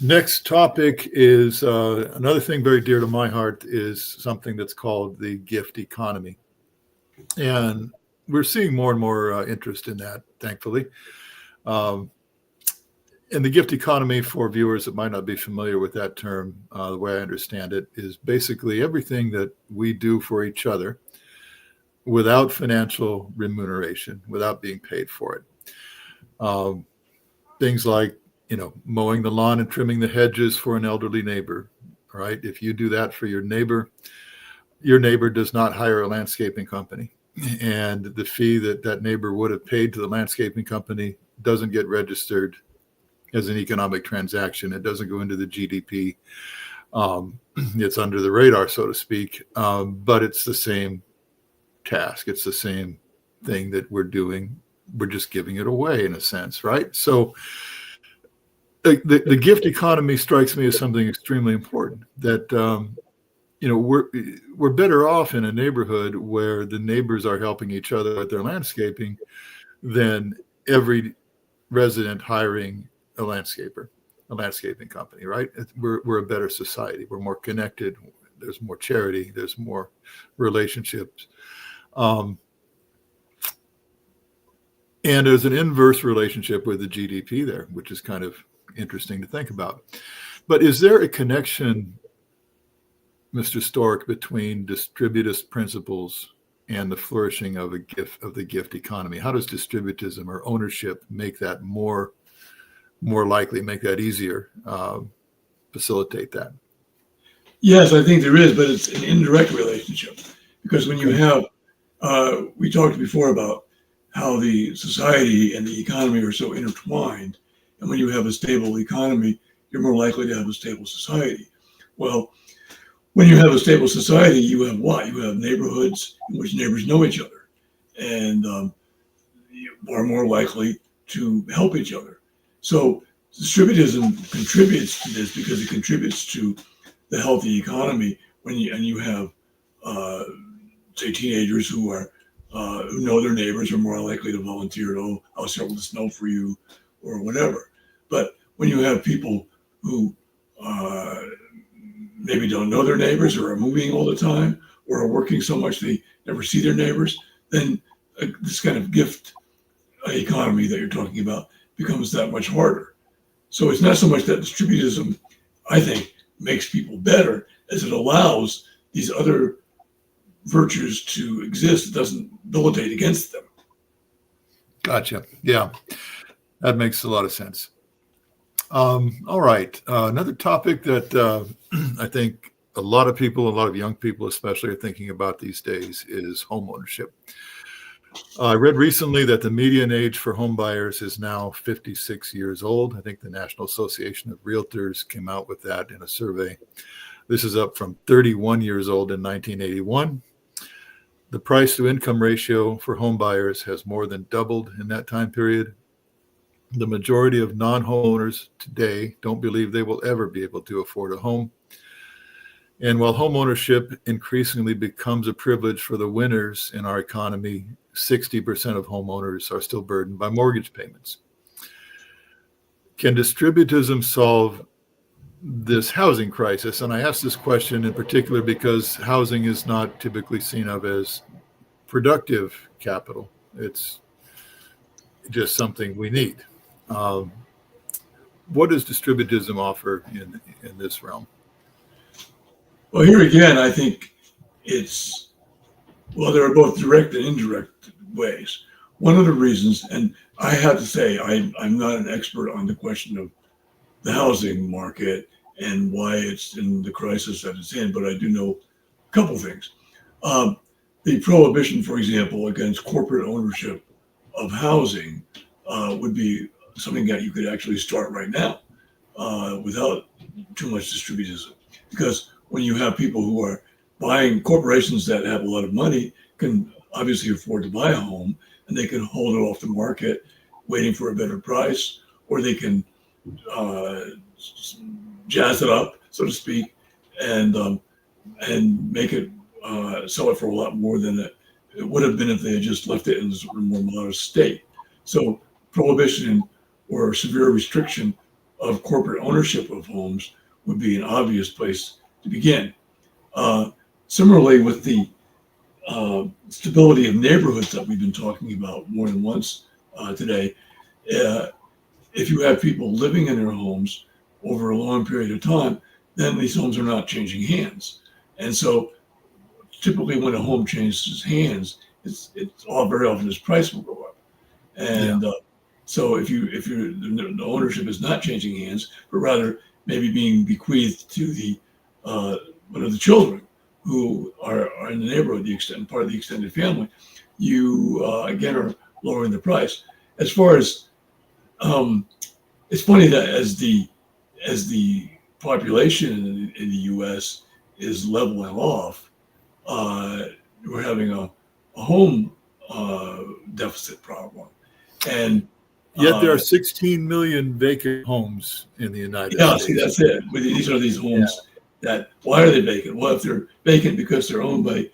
Next topic is another thing very dear to my heart is something that's called the gift economy. And we're seeing more and more interest in that, thankfully. And the gift economy, for viewers that might not be familiar with that term, the way I understand it, is basically everything that we do for each other without financial remuneration, without being paid for it. Things like, mowing the lawn and trimming the hedges for an elderly neighbor, right? If you do that for your neighbor does not hire a landscaping company. And the fee that neighbor would have paid to the landscaping company doesn't get registered as an economic transaction. It doesn't go into the GDP. It's under the radar, so to speak. But it's the same task. It's the same thing that we're doing. We're just giving it away in a sense, right? So the gift economy strikes me as something extremely important that, we're better off in a neighborhood where the neighbors are helping each other with their landscaping than every resident hiring a landscaping company, right? We're a better society. We're more connected. There's more charity. There's more relationships. And there's an inverse relationship with the GDP there, which is kind of interesting to think about. But is there a connection, Mr. Storck, between distributist principles and the flourishing of the gift economy? How does distributism or ownership make that more likely, make that easier, facilitate that? Yes, I think there is, but it's an indirect relationship. Because when you have, we talked before about how the society and the economy are so intertwined. And when you have a stable economy, you're more likely to have a stable society. Well, when you have a stable society, you have what? You have neighborhoods in which neighbors know each other and you are more likely to help each other. So distributism contributes to this because it contributes to the healthy economy when you have, say, teenagers who know their neighbors are more likely to volunteer. Oh, I'll shovel the snow for you, or whatever. But when you have people who maybe don't know their neighbors or are moving all the time or are working so much they never see their neighbors, then this kind of gift economy that you're talking about becomes that much harder. So it's not so much that distributism, I think, makes people better as it allows these other virtues to exist. It doesn't militate against them. Gotcha. Yeah, that makes a lot of sense. All right. Another topic that I think a lot of people, a lot of young people especially, are thinking about these days is homeownership. I read recently that the median age for home buyers is now 56 years old. I think the National Association of Realtors came out with that in a survey. This is up from 31 years old in 1981. The price to income ratio for home buyers has more than doubled in that time period. The majority of non-homeowners today don't believe they will ever be able to afford a home. And while homeownership increasingly becomes a privilege for the winners in our economy, 60% of homeowners are still burdened by mortgage payments. Can distributism solve this housing crisis? And I ask this question in particular because housing is not typically seen of as productive capital. It's just something we need. What does distributism offer in this realm? Well, here again, I think there are both direct and indirect ways. One of the reasons, and I have to say, I'm not an expert on the question of the housing market and why it's in the crisis that it's in, but I do know a couple things. The prohibition, for example, against corporate ownership of housing would be something that you could actually start right now without too much distributism. Because when you have people who are buying corporations that have a lot of money can obviously afford to buy a home, and they can hold it off the market, waiting for a better price, or they can jazz it up, so to speak, and make it sell it for a lot more than it would have been if they had just left it in a more modest state. So prohibition or severe restriction of corporate ownership of homes would be an obvious place to begin. Similarly, with the stability of neighborhoods that we've been talking about more than once today, if you have people living in their homes over a long period of time, then these homes are not changing hands. And so typically when a home changes hands, it's all very often its price will go up. And so if the ownership is not changing hands, but rather maybe being bequeathed to the one of the children who are in the neighborhood, part of the extended family, you again are lowering the price. As far as it's funny that as the population in the U.S. is leveling off, we're having a home deficit problem, and yet there are 16 million vacant homes in the United States. See, that's it. These are these homes that, why are they vacant? Well, if they're vacant because they're owned by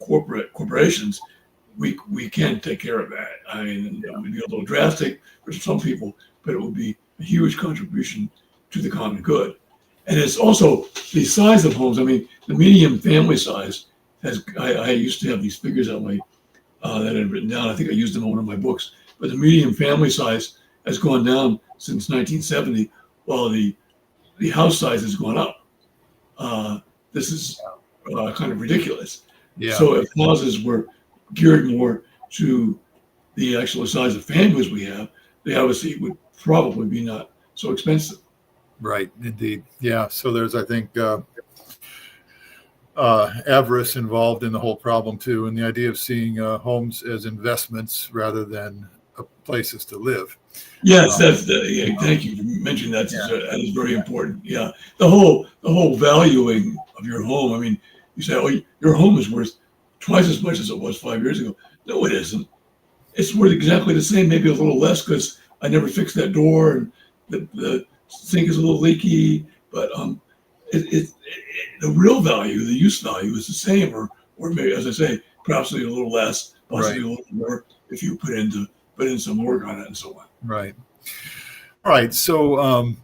corporations, we can take care of that. I mean, it would be a little drastic for some people, but it would be a huge contribution to the common good. And it's also the size of homes. I mean, the median family size I used to have these figures on my that I'd written down. I think I used them in one of my books. But the median family size has gone down since 1970, while the house size has gone up. This is kind of ridiculous. Yeah. So if houses were geared more to the actual size of families we have, they obviously would probably be not so expensive. Right, indeed. Yeah, so there's, I think, avarice involved in the whole problem too, and the idea of seeing homes as investments rather than places to live. Yes, thank you for mentioning that. That is very important. Yeah, the whole valuing of your home. I mean, you say, "Oh, your home is worth twice as much as it was 5 years ago." No, it isn't. It's worth exactly the same, maybe a little less because I never fixed that door and the sink is a little leaky. But the real value, the use value, is the same, or maybe, as I say, perhaps a little less, possibly a little more if you put in some work on it and so on. Right. All right. So a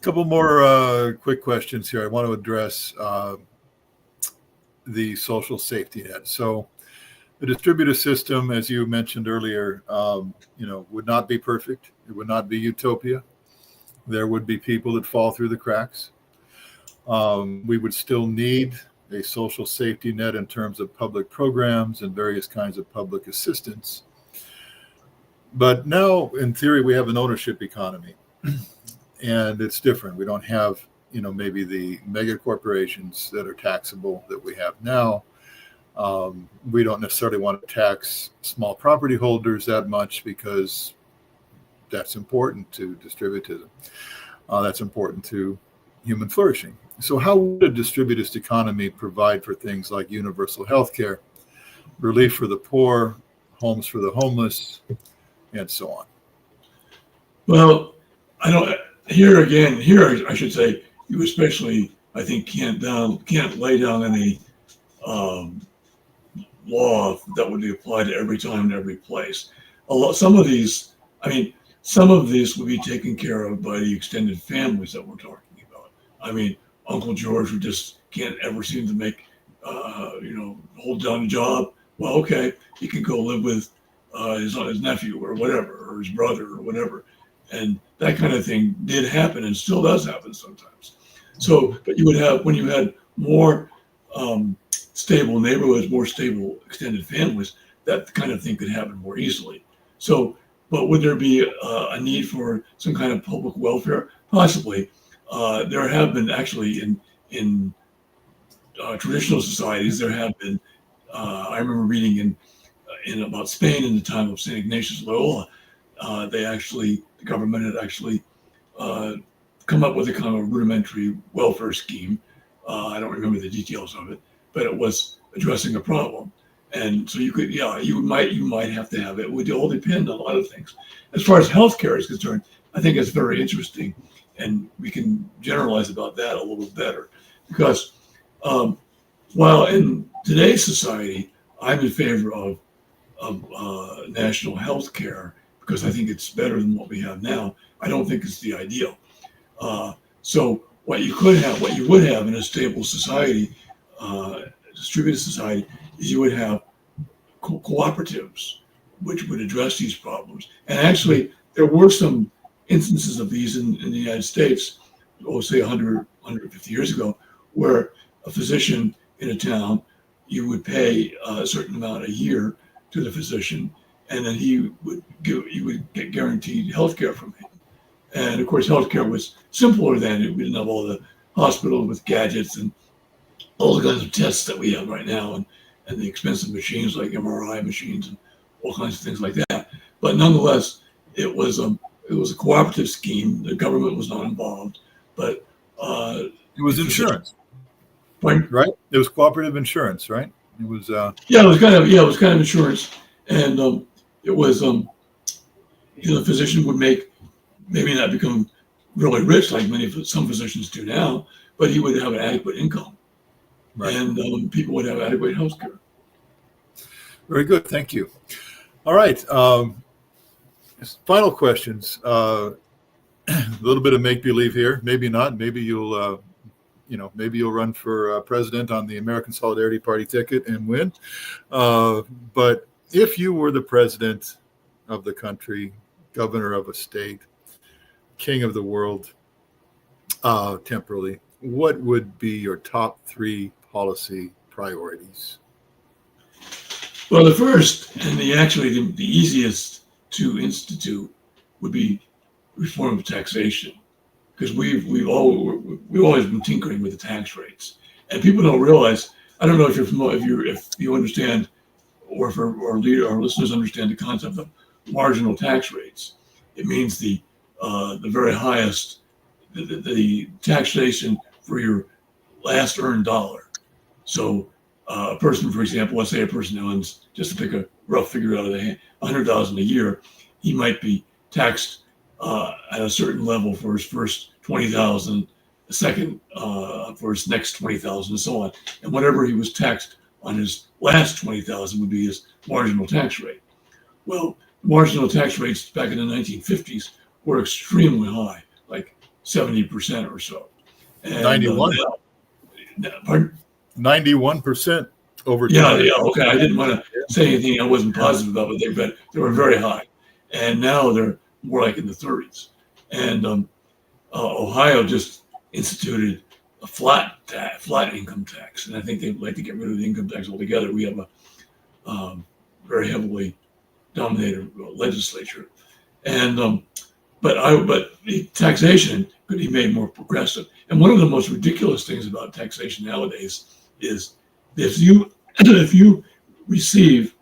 couple more quick questions here. I want to address the social safety net. So the distributive system, as you mentioned earlier, would not be perfect. It would not be utopia. There would be people that fall through the cracks. We would still need a social safety net in terms of public programs and various kinds of public assistance. But now, in theory, we have an ownership economy, and it's different. We don't have, maybe the mega corporations that are taxable that we have now. We don't necessarily want to tax small property holders that much because that's important to distributism. That's important to human flourishing. So how would a distributist economy provide for things like universal health care, relief for the poor, homes for the homeless, and so on? Well, here I should say, you especially, I think, can't lay down any law that would be applied to every time and every place. Some of these would be taken care of by the extended families that we're talking about. I mean, Uncle George, who just can't ever seem to make, hold down a job. Well, okay, he can go live with his nephew or whatever, or his brother or whatever. And that kind of thing did happen and still does happen sometimes. So, but when you had more stable neighborhoods, more stable extended families, that kind of thing could happen more easily. So, but would there be a need for some kind of public welfare? Possibly. There have been actually in traditional societies, there have been, I remember reading in about Spain in the time of St. Ignatius Loyola, the government had actually come up with a kind of rudimentary welfare scheme I don't remember the details of it, but it was addressing a problem. And so you could, yeah, you might have to have it. It would all depend on a lot of things. As far as healthcare is concerned, I think it's very interesting, and we can generalize about that a little better, because while in today's society, I'm in favor of national health care because I think it's better than what we have now. I don't think it's the ideal. So what you would have in a stable society, distributed society, is you would have cooperatives, which would address these problems. And actually, there were some instances of these in the United States, say 100, 150 years ago, where a physician in a town, you would pay a certain amount a year to the physician, and then you would get guaranteed health care from him. And of course, healthcare was simpler then. We didn't have all the hospital with gadgets and all the kinds of tests that we have right now, and the expensive machines like MRI machines and all kinds of things like that. But nonetheless, it was a cooperative scheme. The government was not involved, but it was insurance, right? It was cooperative insurance, right? It was it was kind of insurance, and it was the physician would maybe not become really rich like some physicians do now, but he would have an adequate income, right. And people would have adequate health care. Very good, thank you. All right, final questions. A little bit of make-believe here, maybe not. Maybe you'll run for president on the American Solidarity Party ticket and win. But if you were the president of the country, governor of a state, king of the world, temporarily, what would be your top 3 policy priorities? Well, the first and the easiest to institute would be reform of taxation, because we've always been tinkering with the tax rates, and people don't realize. I don't know if you're familiar, if you understand, or if our listeners understand the concept of marginal tax rates. It means the very highest, the taxation for your last earned dollar. So a person, for example, let's say a person earns, just to pick a rough figure out of the hand, $100,000 a year, he might be taxed at a certain level for his first $20,000, the second for his next $20,000, and so on. And whatever he was taxed on his last $20,000 would be his marginal tax rate. Well, marginal tax rates back in the 1950s were extremely high, like 70% or so. And, 91. Pardon? 91% over time. Yeah. Okay, I didn't want to say anything I wasn't positive about, but they were very high, and now they're more like in the 30s. And Ohio just instituted a flat income tax, and I think they'd like to get rid of the income tax altogether. We have a very heavily dominated legislature, and but the taxation could be made more progressive. And one of the most ridiculous things about taxation nowadays is if you receive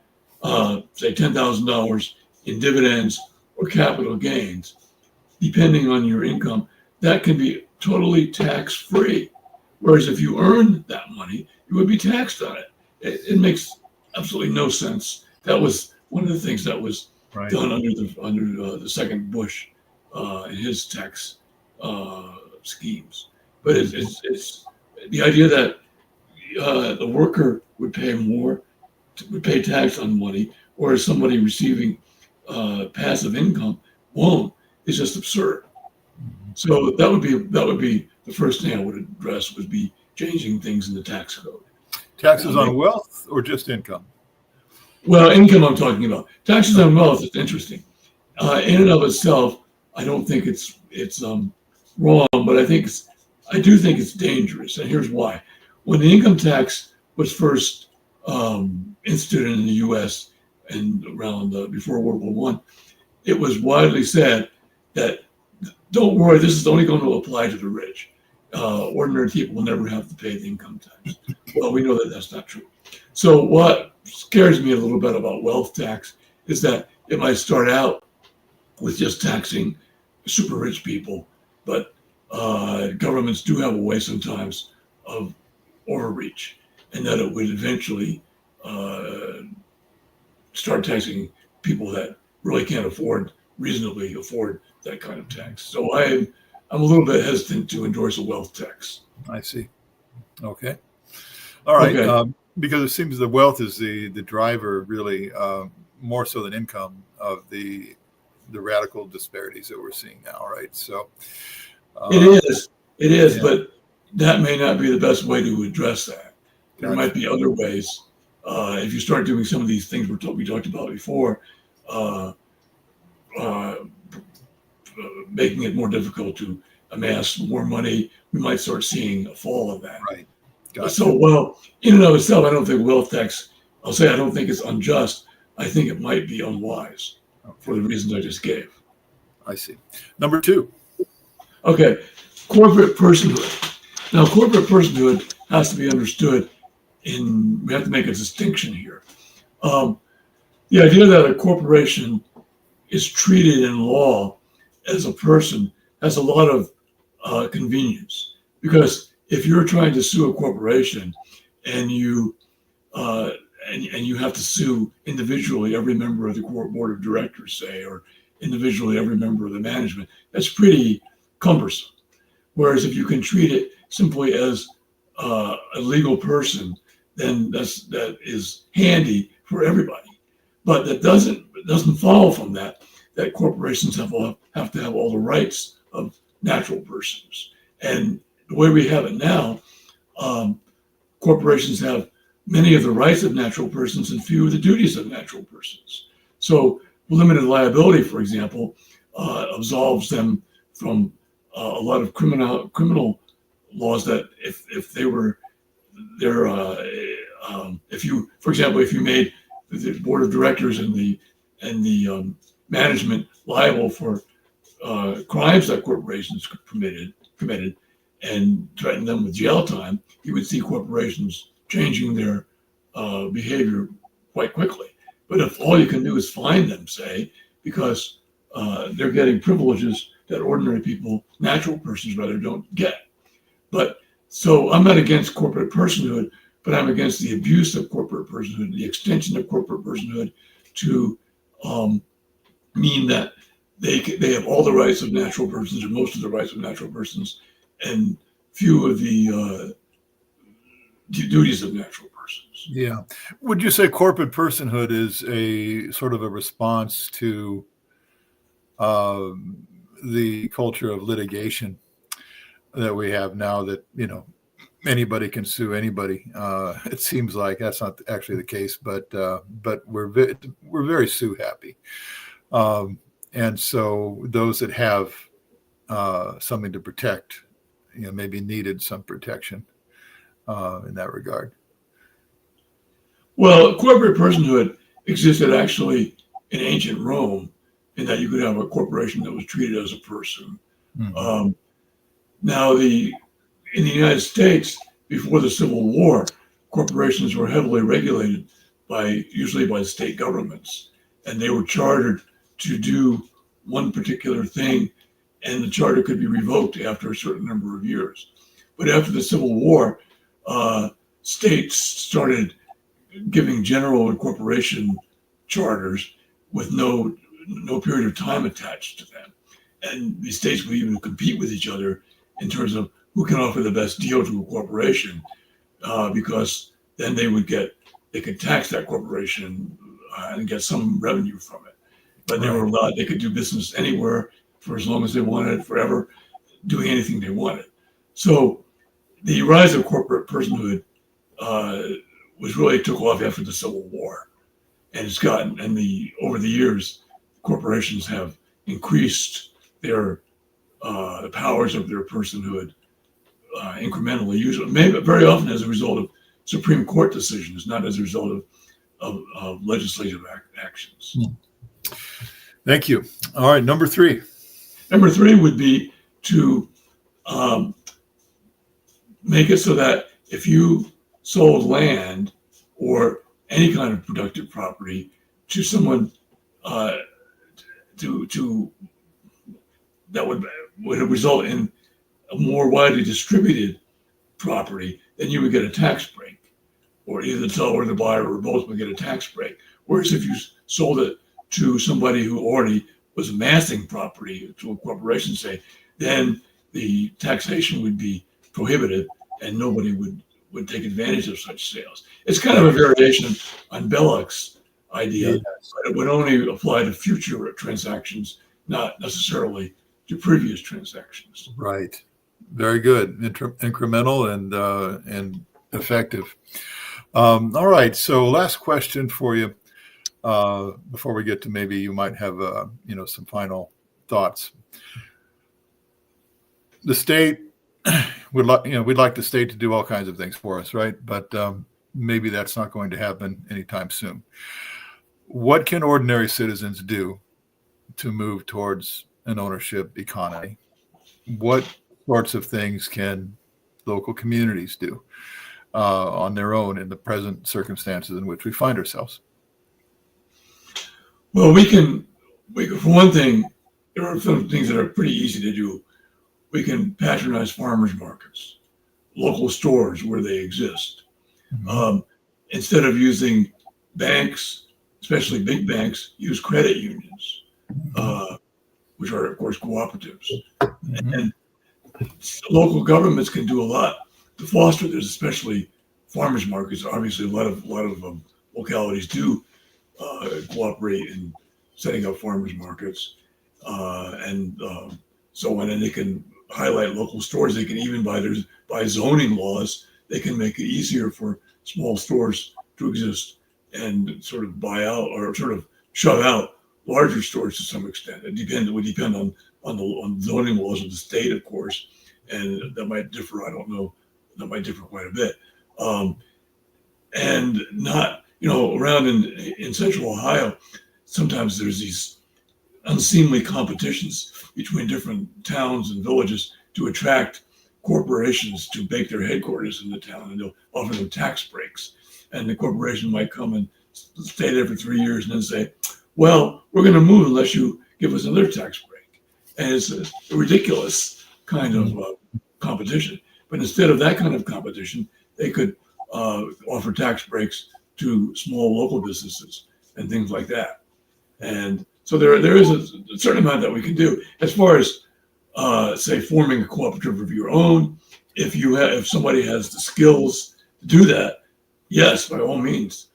say $10,000 in dividends or capital gains, depending on your income, that can be totally tax-free. Whereas if you earn that money, you would be taxed on it. It makes absolutely no sense. That was one of the things that was done under the second Bush in his tax schemes. But it's the idea that the worker would pay tax on money, whereas somebody receiving passive income won't, is just absurd. So that would be the first thing I would address, would be changing things in the tax code. Taxes on wealth or just income? Well, income I'm talking about. Taxes on wealth is interesting. In and of itself, I don't think it's wrong, but I do think it's dangerous, and here's why. When the income tax was first instituted in the U.S. and around before World War I, it was widely said that, don't worry, this is only going to apply to the rich. Ordinary people will never have to pay the income tax. Well, we know that that's not true. So what scares me a little bit about wealth tax is that it might start out with just taxing super rich people, but governments do have a way sometimes of overreach, and that it would eventually start taxing people that really can't reasonably afford that kind of tax. So I'm a little bit hesitant to endorse a wealth tax. I see. Okay. All right. Okay. Because it seems the wealth is the driver, really, more so than income, of the radical disparities that we're seeing now, right? So It is, yeah. but that may not be the best way to address that. There might Gotcha. be other ways. If you start doing some of these things we talked about before, uh, uh, making it more difficult to amass more money, we might start seeing a fall of that. Right. Gotcha. So, well, in and of itself, I don't think wealth tax, I don't think it's unjust. I think it might be unwise for the reasons I just gave. I see. Number 2. Okay, corporate personhood. Now, corporate personhood has to be understood we have to make a distinction here. The idea that a corporation is treated in law as a person has a lot of convenience, because if you're trying to sue a corporation and you have to sue individually every member of the board of directors, say, or individually every member of the management, that's pretty cumbersome. Whereas if you can treat it simply as a legal person, then that is handy for everybody. But that doesn't follow from that corporations have to have all the rights of natural persons. And the way we have it now, corporations have many of the rights of natural persons and few of the duties of natural persons. So limited liability, for example, absolves them from a lot of criminal laws that if they were there, if you made the board of directors and the management liable for crimes that corporations committed and threatened them with jail time, you would see corporations changing their behavior quite quickly. But if all you can do is fine them, say, because they're getting privileges that ordinary people, natural persons rather, don't get. But so I'm not against corporate personhood, but I'm against the abuse of corporate personhood, the extension of corporate personhood to mean that they have all the rights of natural persons, or most of the rights of natural persons, and few of the duties of natural persons. Yeah. Would you say corporate personhood is a sort of a response to the culture of litigation that we have now, that, anybody can sue anybody? It seems like that's not actually the case, but we're very sue happy. And so those that have something to protect, maybe needed some protection in that regard. Well, corporate personhood existed actually in ancient Rome, in that you could have a corporation that was treated as a person. Mm-hmm. Now, in the United States, before the Civil War, corporations were heavily regulated usually by state governments, and they were chartered to do one particular thing, and the charter could be revoked after a certain number of years. But after the Civil War, states started giving general incorporation charters with no period of time attached to them. And the states would even compete with each other in terms of who can offer the best deal to a corporation, because then they could tax that corporation and get some revenue from it. But they could do business anywhere for as long as they wanted, forever, doing anything they wanted. So the rise of corporate personhood took off after the Civil War, and over the years, corporations have increased their the powers of their personhood incrementally, usually, maybe very often as a result of Supreme Court decisions, not as a result of legislative actions. Thank you. All right, number 3. Number 3 would be to make it so that if you sold land or any kind of productive property to someone that would result in a more widely distributed property, then you would get a tax break, or either the seller or the buyer or both would get a tax break. Whereas if you sold it to somebody who already was amassing property, to a corporation, say, then the taxation would be prohibited and nobody would take advantage of such sales. It's kind of a variation on Belloc's idea, Yes. but it would only apply to future transactions, not necessarily to previous transactions. Right. Very good. Incremental and effective. All right. So last question for you before we get to maybe you might have some final thoughts. The state we'd like the state to do all kinds of things for us, right? But maybe that's not going to happen anytime soon. What can ordinary citizens do to move towards an ownership economy? What sorts of things can local communities do on their own in the present circumstances in which we find ourselves? Well, we can, for one thing, there are some things that are pretty easy to do. We can patronize farmers markets, local stores where they exist. Mm-hmm. Instead of using banks, especially big banks, use credit unions, which are, of course, cooperatives. Mm-hmm. And local governments can do a lot to foster this, especially farmers markets. Obviously, a lot of localities do cooperate in setting up farmers markets, so on. And they can highlight local stores. They can even by zoning laws, they can make it easier for small stores to exist and sort of buy out or sort of shut out larger stores to some extent. It would depend on zoning laws of the state, of course, and that might differ. I don't know. That might differ quite a bit. And not, around in central Ohio, sometimes there's these unseemly competitions between different towns and villages to attract corporations to bake their headquarters in the town, and they'll offer them tax breaks. And the corporation might come and stay there for 3 years and then say, well, we're going to move unless you give us another tax break. And it's a ridiculous kind of competition. But instead of that kind of competition, they could offer tax breaks to small local businesses and things like that. And so there is a certain amount that we can do. As far as, say, forming a cooperative of your own, if somebody has the skills to do that, yes, by all means,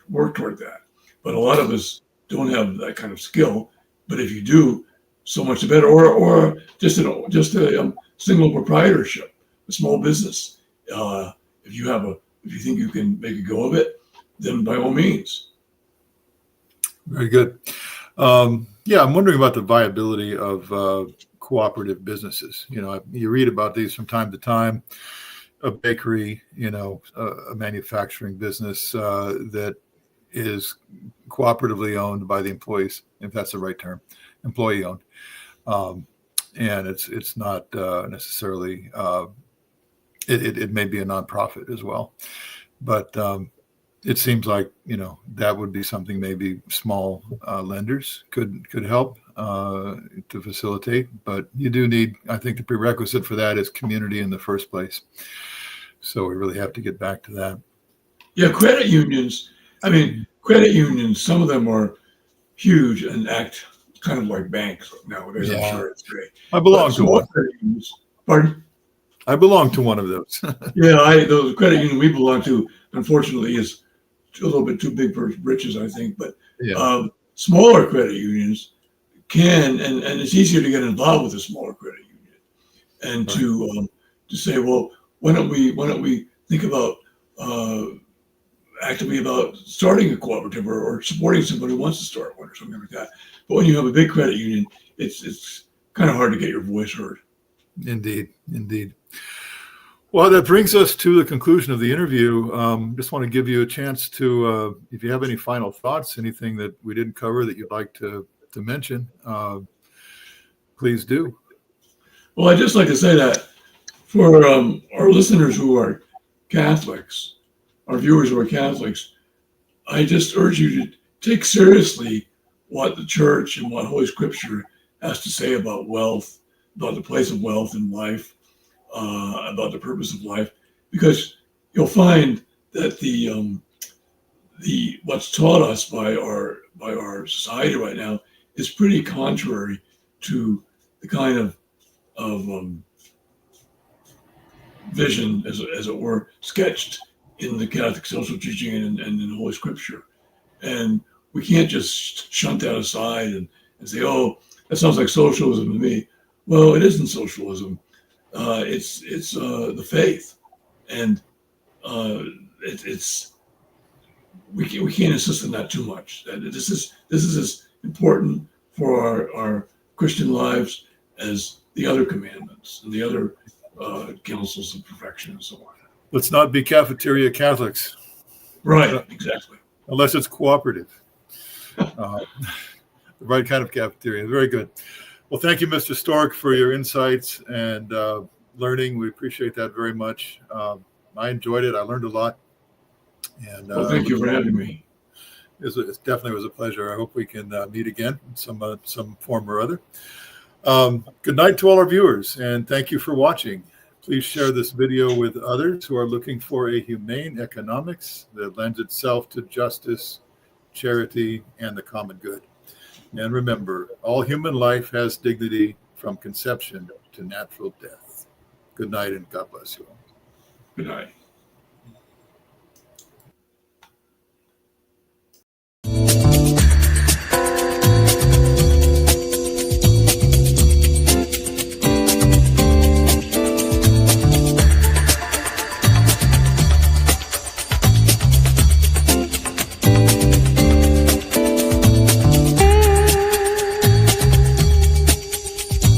work toward that. But a lot of us don't have that kind of skill. But if you do, so much the better. Or just a single proprietorship, a small business. If you think you can make a go of it, then by all means. Very good. I'm wondering about the viability of cooperative businesses. You read about these from time to time. A bakery, a manufacturing business that is cooperatively owned by the employees, if that's the right term, employee owned, and it's not necessarily. It may be a nonprofit as well, but it seems like that would be something maybe small lenders could help to facilitate. But you do need, I think, the prerequisite for that is community in the first place. So we really have to get back to that. Yeah, credit unions. Some of them are huge and act kind of like banks nowadays. Yeah. I'm sure it's great. I belong to one. Pardon? I belong to one of those. Yeah, the credit union we belong to, unfortunately, is a little bit too big for britches, I think. But smaller credit unions can, and it's easier to get involved with a smaller credit union, and right. To say, well, why don't we think about actively about starting a cooperative or supporting somebody who wants to start one or something like that. But when you have a big credit union, it's kind of hard to get your voice heard. Indeed. Well, that brings us to the conclusion of the interview. Just want to give you a chance to, if you have any final thoughts, anything that we didn't cover that you'd like to mention, please do. Well, I'd just like to say that for our listeners who are Catholics, our viewers who are Catholics, I just urge you to take seriously what the Church and what Holy Scripture has to say about wealth, about the place of wealth in life. about the purpose of life, because you'll find that the what's taught us by our society right now is pretty contrary to the kind of vision, as it were, sketched in the Catholic social teaching and in the Holy Scripture. And we can't just shunt that aside and say, oh, that sounds like socialism to me. Well, it isn't socialism. It's the faith, and we can't insist on that too much. This is as important for our Christian lives as the other commandments and the other counsels of perfection and so on. Let's not be cafeteria Catholics. Right, exactly. Unless it's cooperative. The right kind of cafeteria. Very good. Well, thank you, Mr. Storck, for your insights and learning. We appreciate that very much. I enjoyed it. I learned a lot. And well, thank you for having me. It definitely was a pleasure. I hope we can meet again in some form or other. Good night to all our viewers, and thank you for watching. Please share this video with others who are looking for a humane economics that lends itself to justice, charity, and the common good. And remember, all human life has dignity from conception to natural death. Good night, and God bless you all. Good night.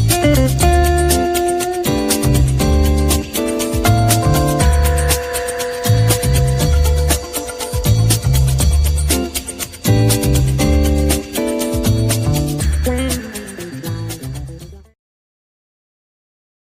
Thank you.